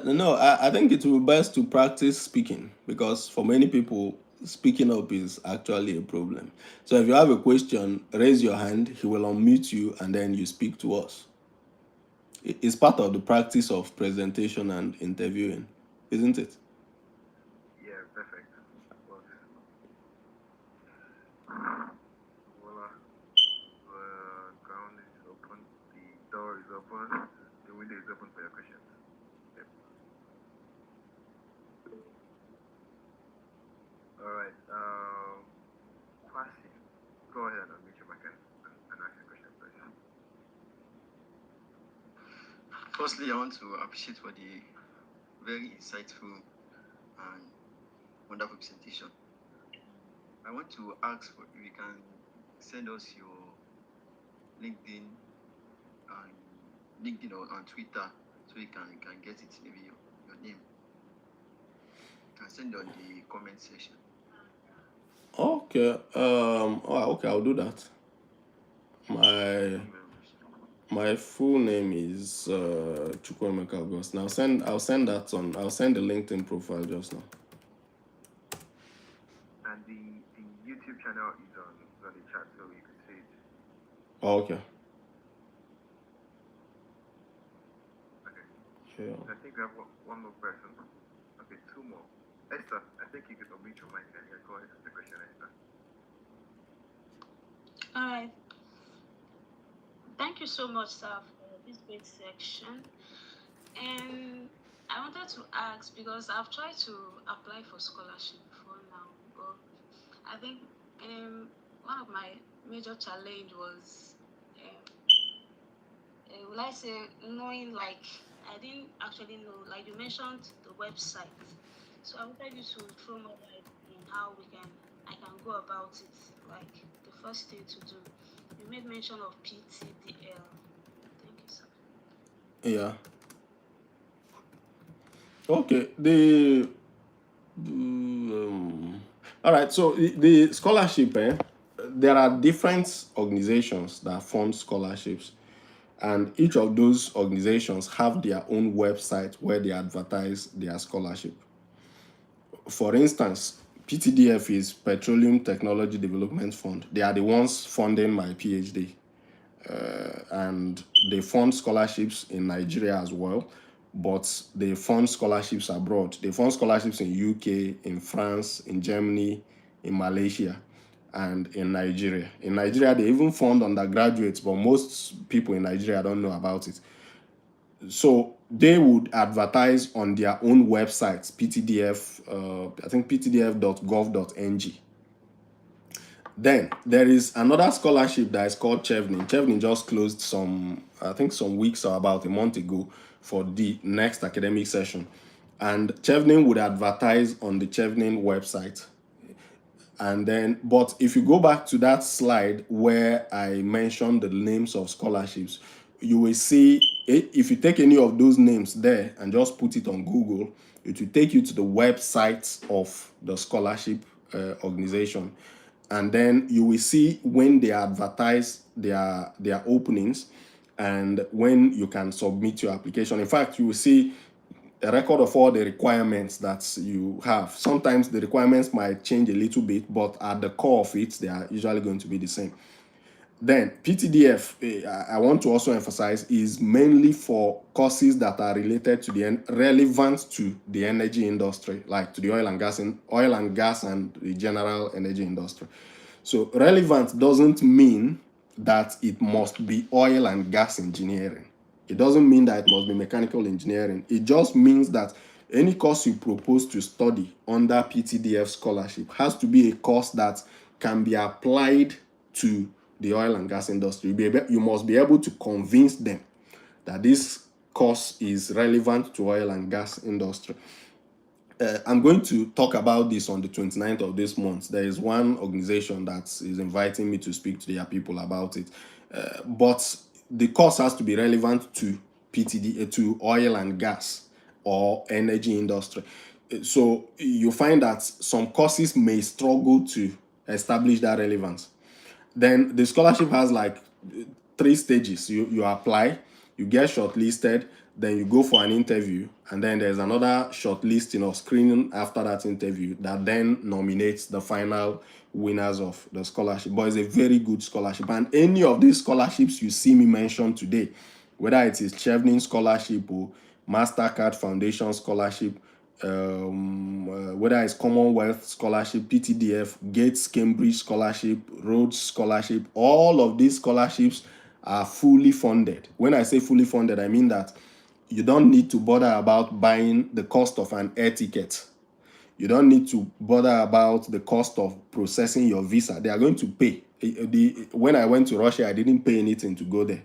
No, I think it will be best to practice speaking, because for many people, speaking up is actually a problem. So if you have a question, raise your hand, he will unmute you, and then you speak to us. It's part of the practice of presentation and interviewing, isn't it? Yeah, perfect. Well, voila. The ground is open, the door is open, the window is open for your questions. Yep. All right. Kwasi, go ahead and unmute your mic and ask your question, please. Firstly, I want to appreciate for the very insightful and wonderful presentation. I want to ask if you can send us your LinkedIn or on Twitter, so we can get it, maybe your name. You can send it on the comment section. Okay. Okay, I'll do that. My full name is Chukwuemeka August. Now I'll send the LinkedIn profile just now. And the YouTube channel is on the chat, so you can see it. Okay. Okay. Yeah. I think we have one more person. Okay, two more. Esther, I think you could unmute your mic and go ahead with the question, Esther. All right. Thank you so much, sir, for this great section. And I wanted to ask, because I've tried to apply for scholarship before now, but I think one of my major challenge was, will I say, knowing, like, I didn't actually know, like you mentioned the website. So I wanted you to throw more light on how I can go about it, like the first thing to do. You made mention of PTDL. Thank you, sir. Yeah. Okay. The all right. So the scholarship, there are different organizations that fund scholarships, and each of those organizations have their own website where they advertise their scholarship. For instance, PTDF is Petroleum Technology Development Fund. They are the ones funding my PhD. And they fund scholarships in Nigeria as well, but they fund scholarships abroad. They fund scholarships in UK, in France, in Germany, in Malaysia, and in Nigeria. In Nigeria, they even fund undergraduates, but most people in Nigeria don't know about it. So they would advertise on their own websites, PTDF, I think ptdf.gov.ng. Then there is another scholarship that is called Chevening. Chevening just closed some weeks or about a month ago for the next academic session. And Chevening would advertise on the Chevening website. And then, but if you go back to that slide where I mentioned the names of scholarships, you will see if you take any of those names there and just put it on Google, it will take you to the website of the scholarship organization. And then you will see when they advertise their openings and when you can submit your application. In fact, you will see a record of all the requirements that you have. Sometimes the requirements might change a little bit, but at the core of it, they are usually going to be the same. Then PTDF, I want to also emphasize, is mainly for courses that are related to relevant to the energy industry, like to the oil and gas and the general energy industry. So relevant doesn't mean that it must be oil and gas engineering. It doesn't mean that it must be mechanical engineering. It just means that any course you propose to study under PTDF scholarship has to be a course that can be applied to the oil and gas industry. You must be able to convince them that this course is relevant to oil and gas industry. I'm going to talk about this on the 29th of this month. There is one organization that is inviting me to speak to their people about it. But the course has to be relevant to to oil and gas or energy industry. So you find that some courses may struggle to establish that relevance. Then the scholarship has like 3 stages. You apply, you get shortlisted, then you go for an interview, and then there's another shortlisting or screening after that interview that then nominates the final winners of the scholarship. But it's a very good scholarship, and any of these scholarships you see me mention today, whether it is Chevening scholarship or Mastercard Foundation scholarship, whether it's Commonwealth scholarship, PTDF, Gates Cambridge scholarship, Rhodes scholarship, all of these scholarships are fully funded. When I say fully funded, I mean that you don't need to bother about buying the cost of an air ticket. You don't need to bother about the cost of processing your visa. They are going to pay. When I went to Russia, I didn't pay anything to go there.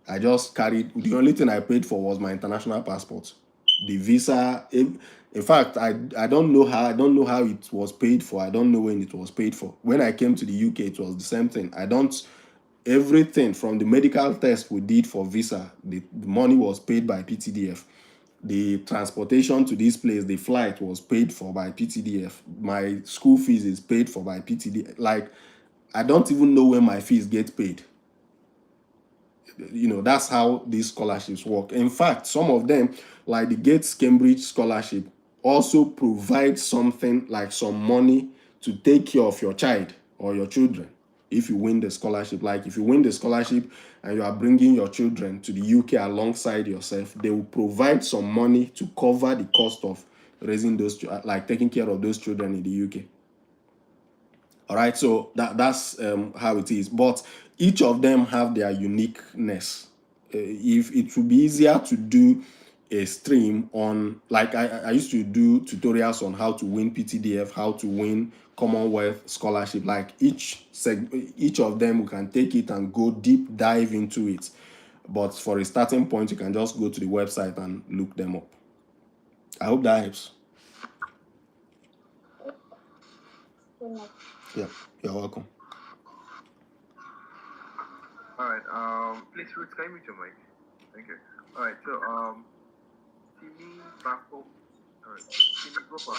I just carried, the only thing I paid for was my international passport. The visa, in fact, I don't know how it was paid for. I don't know when it was paid for. When I came to the UK, it was the same thing. Everything from the medical test we did for visa, the money was paid by PTDF. The transportation to this place, the flight was paid for by PTDF. My school fees is paid for by PTDF. Like, I don't even know when my fees get paid. That's how these scholarships work. In fact, some of them, like the Gates Cambridge scholarship, also provide something like some money to take care of your child or your children. if you win the scholarship. Like if you win the scholarship and you are bringing your children to the UK alongside yourself, they will provide some money to cover the cost of raising those, like taking care of those children in the UK. All right, so that's how it is. But each of them have their uniqueness. If it would be easier to do a stream on, like I used to do tutorials on how to win PTDF, how to win Commonwealth scholarship. Like each of them, we can take it and go deep dive into it. But for a starting point, you can just go to the website and look them up. I hope that helps. Yeah, you're welcome. All right. Please, Ruth, can you mute your mic? Thank you. All right. So, Timmy Bako. All right. Timmy Groper.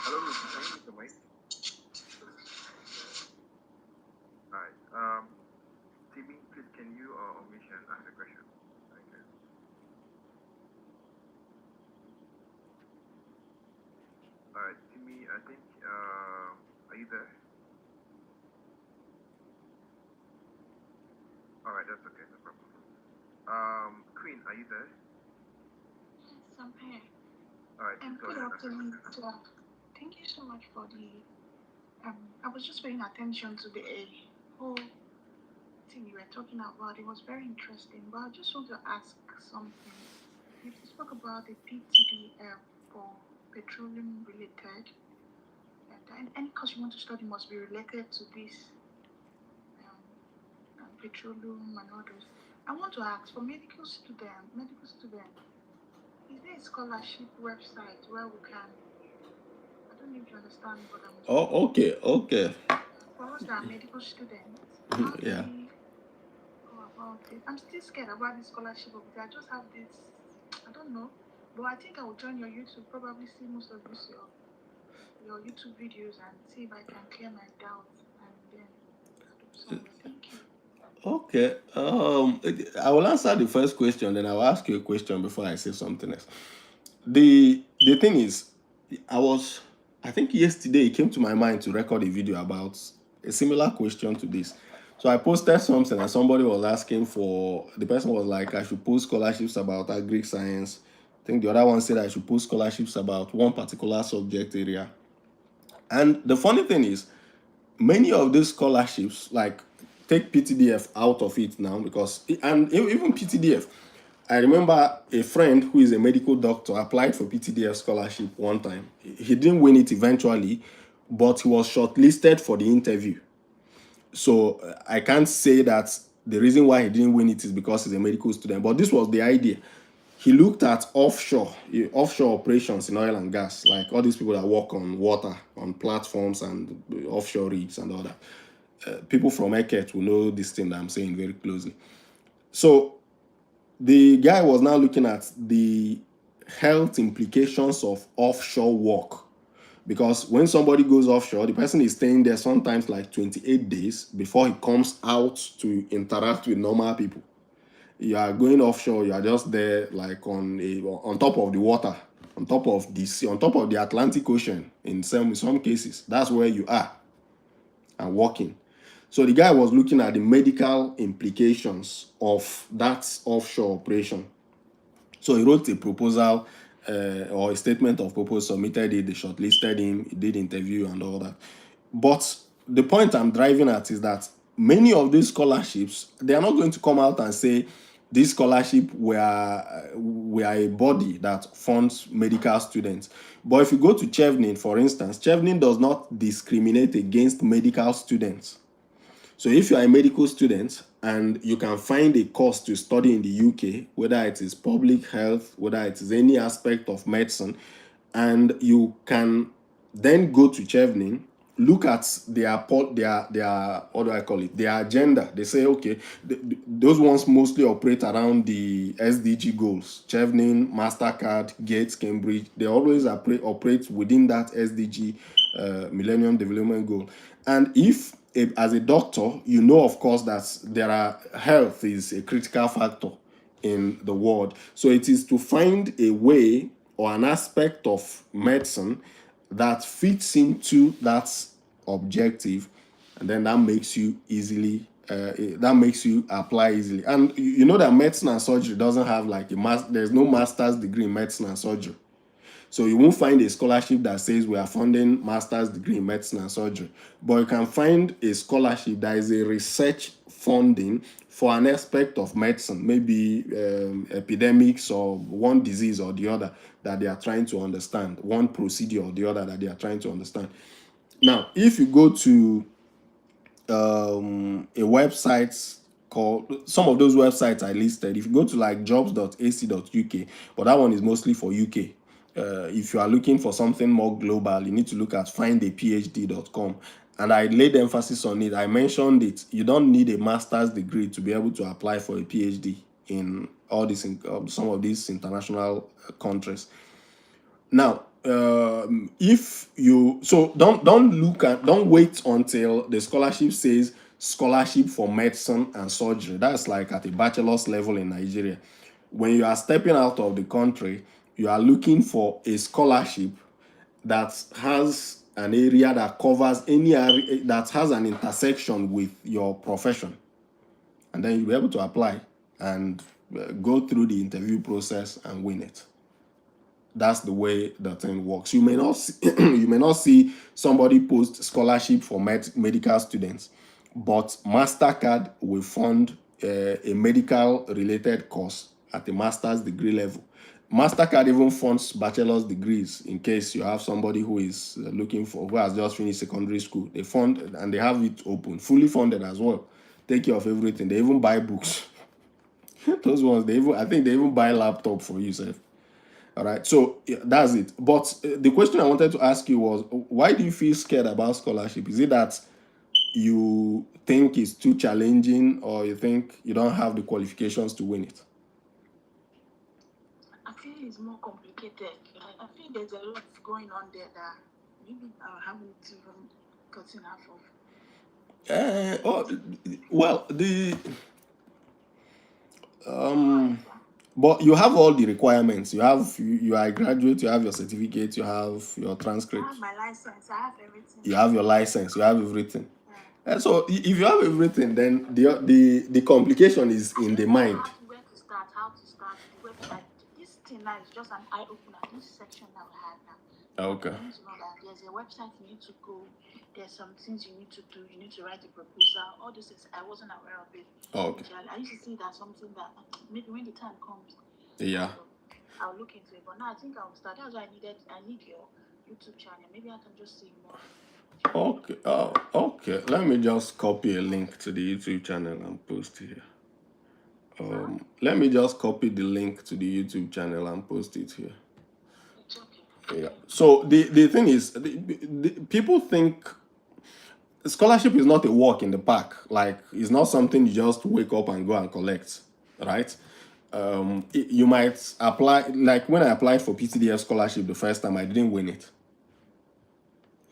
Hello, Ruth. Can you mute your mic? All right. Timmy, please, can you unmute and ask a question? Thank you. All right, Timmy. I think. Are you there? All right, that's okay, no problem. Queen, are you there? Yes, I'm here. All right, please go Good ahead. afternoon. Thank you so much for the. I was just paying attention to the whole thing you were talking about. It was very interesting, but I just want to ask something. You spoke about the PTDF for petroleum related, and any course you want to study must be related to this petroleum and others. I want to ask for medical student, is there a scholarship website where we can? I don't know if you understand what I'm saying. Oh, okay. For us that are medical students, Yeah. do we go about it? I'm still scared about this scholarship of it. I just have this, I don't know, but I think I will join your YouTube, probably see most of this your YouTube videos and see if I can clear my doubts and then do something. Thank you. Okay. I will answer the first question, then I'll ask you a question before I say something else. The thing is, I think yesterday it came to my mind to record a video about a similar question to this. So I posted something and somebody was asking the person was like, I should post scholarships about agri science. I think the other one said I should post scholarships about one particular subject area. And the funny thing is, many of these scholarships, like take PTDF out of it now, because, and even PTDF, I remember a friend who is a medical doctor applied for PTDF scholarship one time. He didn't win it eventually, but he was shortlisted for the interview. So I can't say that the reason why he didn't win it is because he's a medical student, but this was the idea. He looked at offshore operations in oil and gas, like all these people that work on water, on platforms and offshore rigs and all that. People from ECET will know this thing that I'm saying very closely. So the guy was now looking at the health implications of offshore work. Because when somebody goes offshore, the person is staying there sometimes like 28 days before he comes out to interact with normal people. You are going offshore, you are just there like on top of the water, on top of the sea, on top of the Atlantic Ocean in some cases. That's where you are and working. So the guy was looking at the medical implications of that offshore operation. So he wrote a proposal or a statement of purpose, submitted it, they shortlisted him, he did interview and all that. But the point I'm driving at is that many of these scholarships, they are not going to come out and say, this scholarship, we are a body that funds medical students. But if you go to Chevening, for instance, Chevening does not discriminate against medical students. So if you are a medical student and you can find a course to study in the UK, whether it is public health, whether it is any aspect of medicine, and you can then go to Chevening, look at their what do I call it? Their agenda. They say, okay, those ones mostly operate around the SDG goals. Chevening, MasterCard, Gates, Cambridge, they always operate within that SDG Millennium Development Goal. And if as a doctor, you know, of course, that health is a critical factor in the world. So it is to find a way or an aspect of medicine that fits into that objective, and then that makes you easily that makes you apply easily. And you know that medicine and surgery doesn't have like there's no master's degree in medicine and surgery. So you won't find a scholarship that says we are funding master's degree in medicine and surgery, but you can find a scholarship that is a research funding for an aspect of medicine, maybe epidemics or one disease or the other that they are trying to understand, one procedure or the other that they are trying to understand. Now, if you go to a website called, some of those websites I listed, if you go to like jobs.ac.uk, but that one is mostly for UK. If you are looking for something more global, you need to look at findaphd.com. And I laid emphasis on it. I mentioned it. You don't need a master's degree to be able to apply for a PhD in all these some of these international countries. Now, if you don't wait until the scholarship says scholarship for medicine and surgery. That's like at a bachelor's level in Nigeria. When you are stepping out of the country, you are looking for a scholarship that has an area that covers any area that has an intersection with your profession, and then you'll be able to apply and go through the interview process and win it. That's the way the thing works. You may not see, you may not see somebody post scholarship for medical students, but MasterCard will fund a medical related course at the master's degree level. MasterCard even funds bachelor's degrees in case you have somebody who is who has just finished secondary school. They fund and they have it open, fully funded as well. Take care of everything. They even buy books. Those ones, I think they even buy laptop for you, sir. All right, so yeah, that's it. But the question I wanted to ask you was, why do you feel scared about scholarship? Is it that you think it's too challenging, or you think you don't have the qualifications to win it? I feel it's more complicated. I feel there's a lot going on there that maybe I haven't even gotten half of. But you have all the requirements. You are a graduate. You have your certificate. You have your transcript. I have my license. I have everything. You have your license. You have everything. Yeah. And so if you have everything, then the complication is in the mind. Where to start? How to start? The website. This thing now is just an eye opener. This section that we have now. Okay. You need to know that there's a website you need to go. There's some things you need to do. You need to write a proposal. All this is, I wasn't aware of it. Oh, okay. I used to see that something that maybe when the time comes, yeah, I'll look into it. But now I think I'll start. That's why I need your YouTube channel. Maybe I can just see more. Okay. Okay. Let me just copy a link to the YouTube channel and post here. Let me just copy the link to the YouTube channel and post it here. It's okay. Yeah. So the thing is, the people think scholarship is not a walk in the park. Like, it's not something you just wake up and go and collect, right? You might apply, like when I applied for PTDF scholarship the first time, I didn't win it.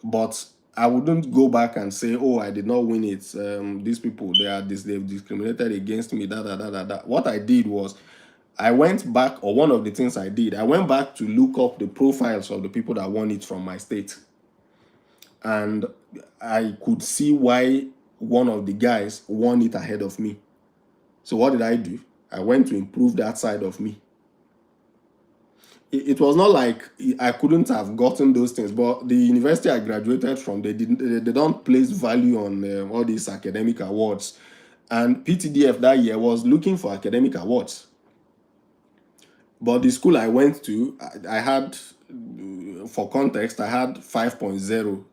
But I wouldn't go back and say, oh, I did not win it. These people, they've discriminated against me, What I did was, I went back, or one of the things I did, I went back to look up the profiles of the people that won it from my state. And I could see why one of the guys won it ahead of me. So what did I do? I went to improve that side of me. It was not like I couldn't have gotten those things, but the university I graduated from, they don't place value on all these academic awards. And PTDF that year was looking for academic awards. But the school I went to, I had, for context, I had 5.0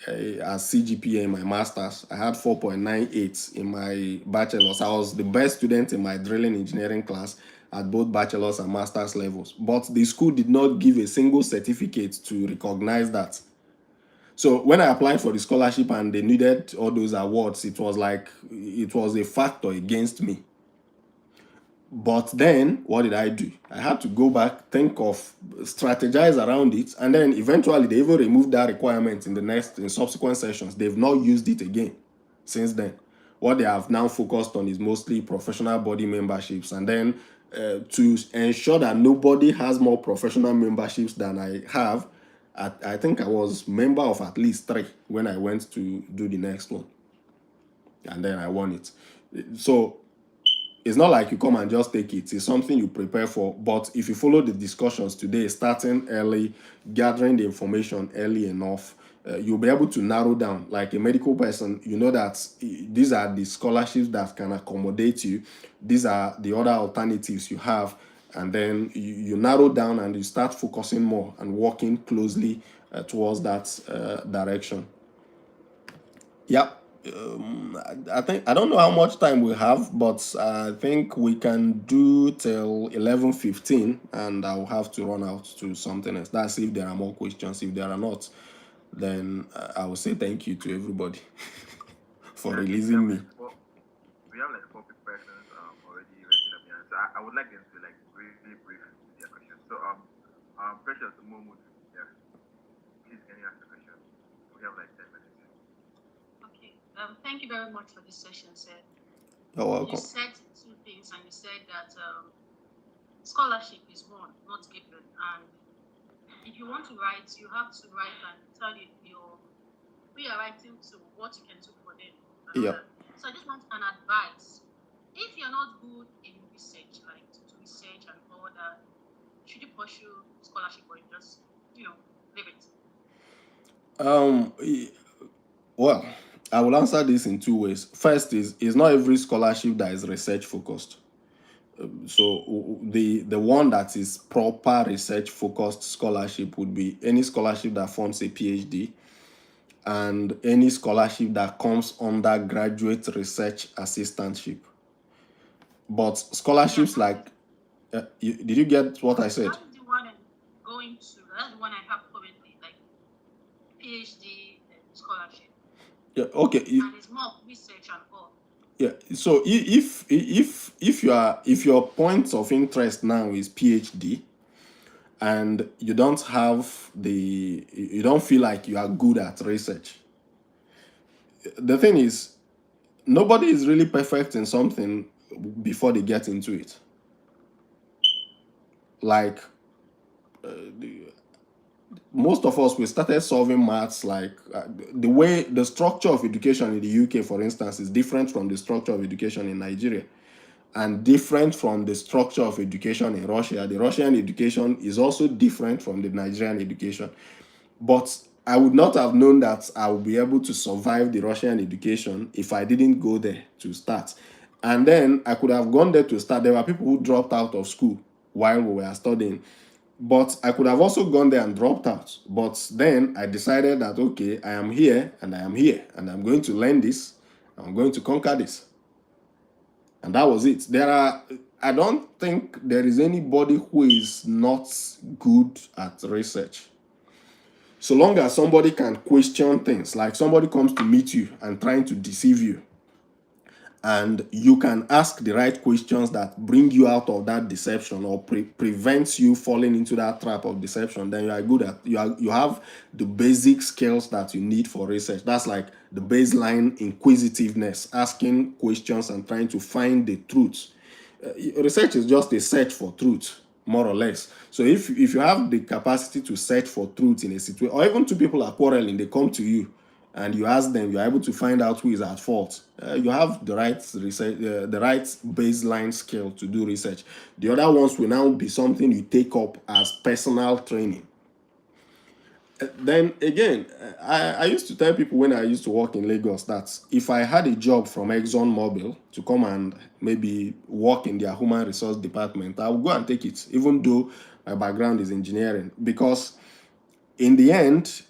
as CGPA in my master's. I had 4.98 in my bachelor's. I was the best student in my drilling engineering class at both bachelor's and master's levels. But the school did not give a single certificate to recognize that. So when I applied for the scholarship and they needed all those awards, it was like, it was a factor against me. But then, what did I do? I had to go back, strategize around it, and then eventually they even removed that requirement in subsequent sessions. They've not used it again since then. What they have now focused on is mostly professional body memberships, and then to ensure that nobody has more professional memberships than I have, I think I was member of at least 3 when I went to do the next one, and then I won it. So it's not like you come and just take it. It's something you prepare for. But if you follow the discussions today, starting early, gathering the information early enough, you'll be able to narrow down. Like a medical person, you know that these are the scholarships that can accommodate you. These are the other alternatives you have. And then you narrow down and you start focusing more and working closely towards that direction. Yeah. I think I don't know how much time we have, but I think we can do till 11:15, and I'll have to run out to something else. That's if there are more questions. If there are not, then I will say thank you to everybody for Yeah, I think releasing me. we have like 4 persons already raising up their hands. So I would like them to like really brief their questions. So Precious Momut, yeah, please can you ask the question? We have like 10 minutes. Okay. Thank you very much for this session, sir. You're You welcome. said 2 things, and you said that scholarship is one, not given. And if you want to write, you have to write and tell who you are writing to, what you can do for them. and all Yeah. that. So I just want an advice. If you're not good in research, like to do research and all that, should you pursue scholarship or just, leave it? Well, I will answer this in 2 ways. First is not every scholarship that is research focused. So the one that is proper research focused scholarship would be any scholarship that funds a PhD, and any scholarship that comes under graduate research assistantship. But scholarships like did you get what I said? That's the one I'm going to. That's the one I have currently, like PhD scholarship, Yeah, okay. and it's more of research and all. Yeah. So if your point of interest now is PhD, and you don't feel like you are good at research, the thing is, nobody is really perfect in something before they get into it. Like most of us, we started solving maths like the structure of education in the UK, for instance, is different from the structure of education in Nigeria, and different from the structure of education in Russia. The Russian education is also different from the Nigerian education. But I would not have known that I would be able to survive the Russian education if I didn't go there to start. And then I could have gone there to start. There were people who dropped out of school while we were studying. But I could have also gone there and dropped out. But then I decided that, okay, I am here and I am here and I'm going to learn this. I'm going to conquer this. And that was it. I don't think there is anybody who is not good at research. So long as somebody can question things, like somebody comes to meet you and trying to deceive you, and you can ask the right questions that bring you out of that deception or prevents you falling into that trap of deception, then you are good at you have the basic skills that you need for research. That's like the baseline inquisitiveness, asking questions and trying to find the truth. Research is just a search for truth, more or less. So if you have the capacity to search for truth in a situation, or even 2 people are quarreling, they come to you and you ask them, you're able to find out who is at fault. You have the right research, the right baseline skill to do research. The other ones will now be something you take up as personal training. Then again, I used to tell people when I used to work in Lagos that if I had a job from ExxonMobil to come and maybe work in their human resource department, I would go and take it, even though my background is engineering. Because in the end,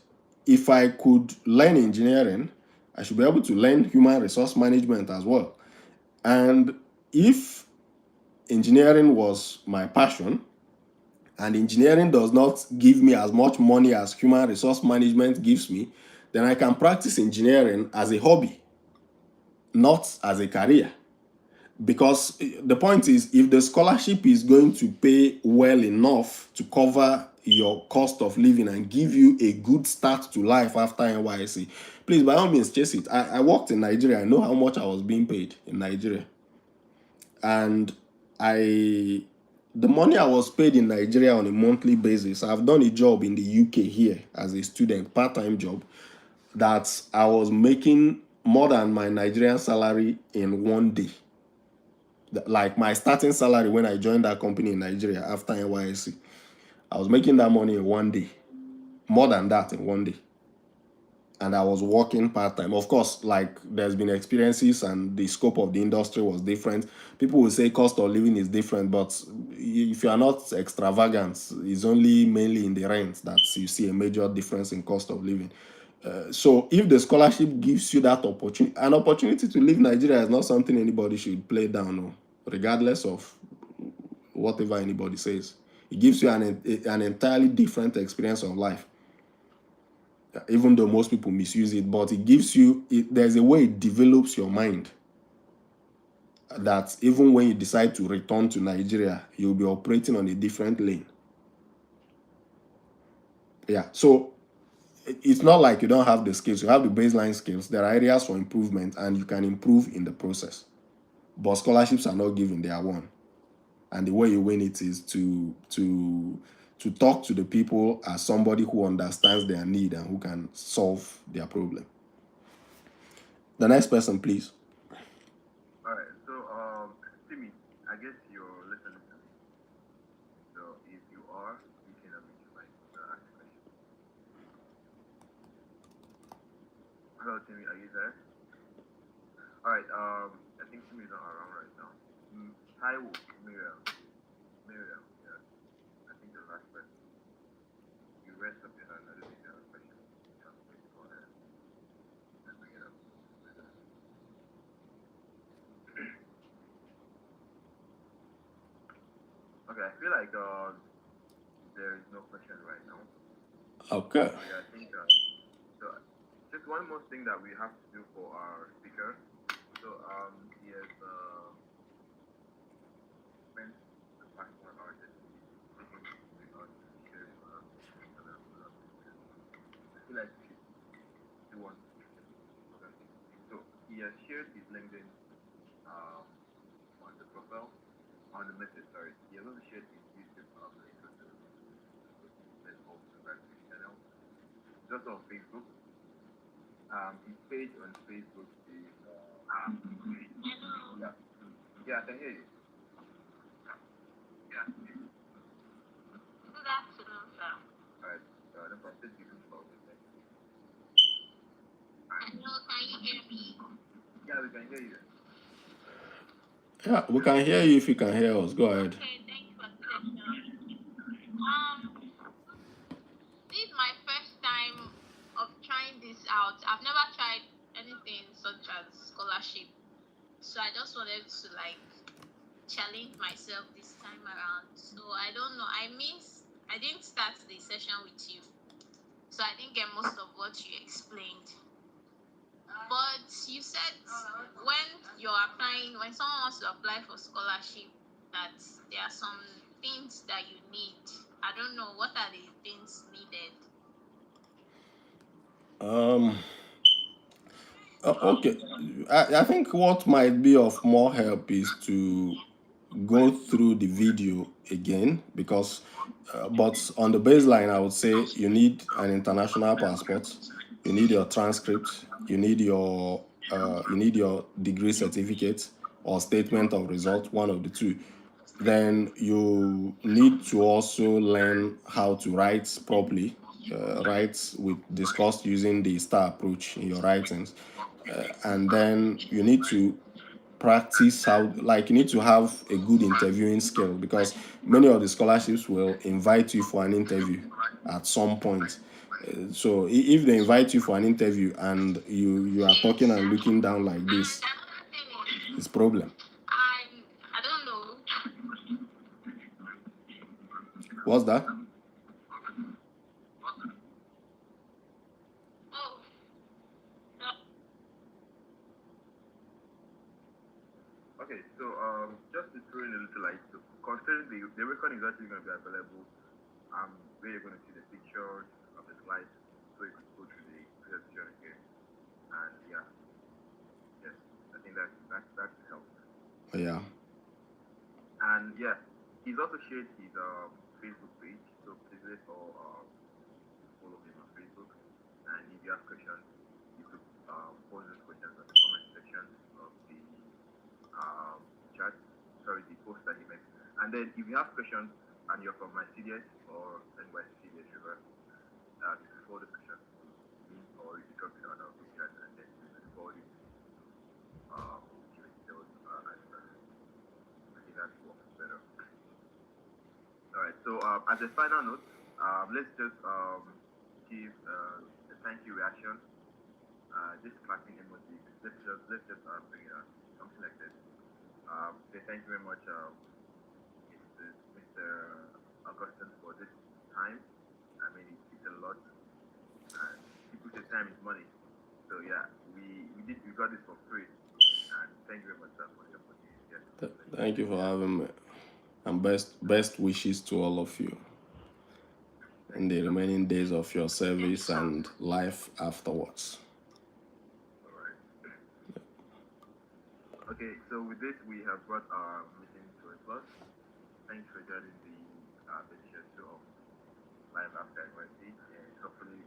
if I could learn engineering, I should be able to learn human resource management as well. And if engineering was my passion, and engineering does not give me as much money as human resource management gives me, then I can practice engineering as a hobby, not as a career. Because the point is, if the scholarship is going to pay well enough to cover your cost of living and give you a good start to life after NYSC, please, by all means, chase it. I worked in Nigeria. I know how much I was being paid in Nigeria. And I the money I was paid in Nigeria on a monthly basis, I've done a job in the UK here as a student, part-time job, that I was making more than my Nigerian salary in one day. Like my starting salary when I joined that company in Nigeria after NYSC, I was making that money in one day, more than that in one day. And I was working part-time. Of course, like there's been experiences and the scope of the industry was different. People will say cost of living is different, but if you are not extravagant, it's only mainly in the rent that you see a major difference in cost of living. So if the scholarship gives you that opportunity, an opportunity to leave Nigeria is not something anybody should play down on, regardless of whatever anybody says. It gives you an entirely different experience of life, even though most people misuse it, but it gives you, there's a way it develops your mind that even when you decide to return to Nigeria, you'll be operating on a different lane. Yeah, so it's not like you don't have the skills. You have the baseline skills. There are areas for improvement, and you can improve in the process. But scholarships are not given; they are won. And the way you win it is to talk to the people as somebody who understands their need and who can solve their problem. The next person, please. All right. So, Timmy, I guess you're listening to me. So, if you are, you can unmute your mic to ask a question. Hello, Timmy. Are you there? All right. I think Timmy's not around right now. Taiwo, Miriam. Yeah. I think the last person. You raised up your hand. I don't think you have a question. Yeah, please go ahead and bring it up. Okay, I feel like there is no question right now. Okay. So yeah, I think so. Just one more thing that we have to do for our speaker. So he has spent the past 1 hour just speaking with us, sharing with us. I feel like we should do one. Okay. So he has shared his LinkedIn on the profile, on the message. Sorry, he has also shared his YouTube link to the channel. Just on Facebook. His page on Facebook is yeah, I can hear you. Yeah. Good afternoon, sir. Alright, no problem. Just give him a call. Hello, can you hear me? Yeah, we can hear you. Yeah, we can hear you if you can hear us. Go ahead. Okay, thank you for the question. This is my first time of trying this out. I've never tried anything such as scholarship, so I just wanted to challenge myself this time around. So I don't know. I didn't start the session with you, so I didn't get most of what you explained. But you said when someone wants to apply for scholarship, that there are some things that you need. I don't know, what are the things needed? Okay. I think what might be of more help is to go through the video again, because but on the baseline I would say you need an international passport, you need your transcript, you need your degree certificate or statement of result, one of the two. Then you need to also learn how to write properly, write with discussed using the STAR approach in your writings, and then you need to practice how, like, you need to have a good interviewing skill, because many of the scholarships will invite you for an interview at some point. So if they invite you for an interview and you are talking and looking down like this, And another thing is, it's problem. I don't know. What's that? Oh, no. Okay, so just to throw in a little light, so considering the recording is actually going to be available, where you're going to see the pictures of the slides, so you could go through the presentation again. And yeah, yes, I think that helps. Yeah. And yeah, He's also shared his Facebook page, so please let's all follow him on Facebook. And if you have questions, you could post those questions on the comment section of the chat. Sorry, the post that he makes. And then if you have questions and you're from my CDS or NYC CDS River, you can forward the questions to me or you can drop it on our group chat and then we will forward it to those answers. I think that works better. Alright, so as a final note, let's just give a thank you reaction. This clapping emoji. Let's just bring it up, something like this. Say thank you very much, Mr. Augustine, for this time. I mean, it's a lot, and people say time is money. So yeah, we got this for free, and thank you very much, sir, for the opportunity. Yes. Thank you for having me, and best wishes to all of you in the remaining days of your service and life afterwards. All right. Okay, so with this, we have brought our meeting to a close. Thanks for joining the edition 2 of Live After NYC, and hopefully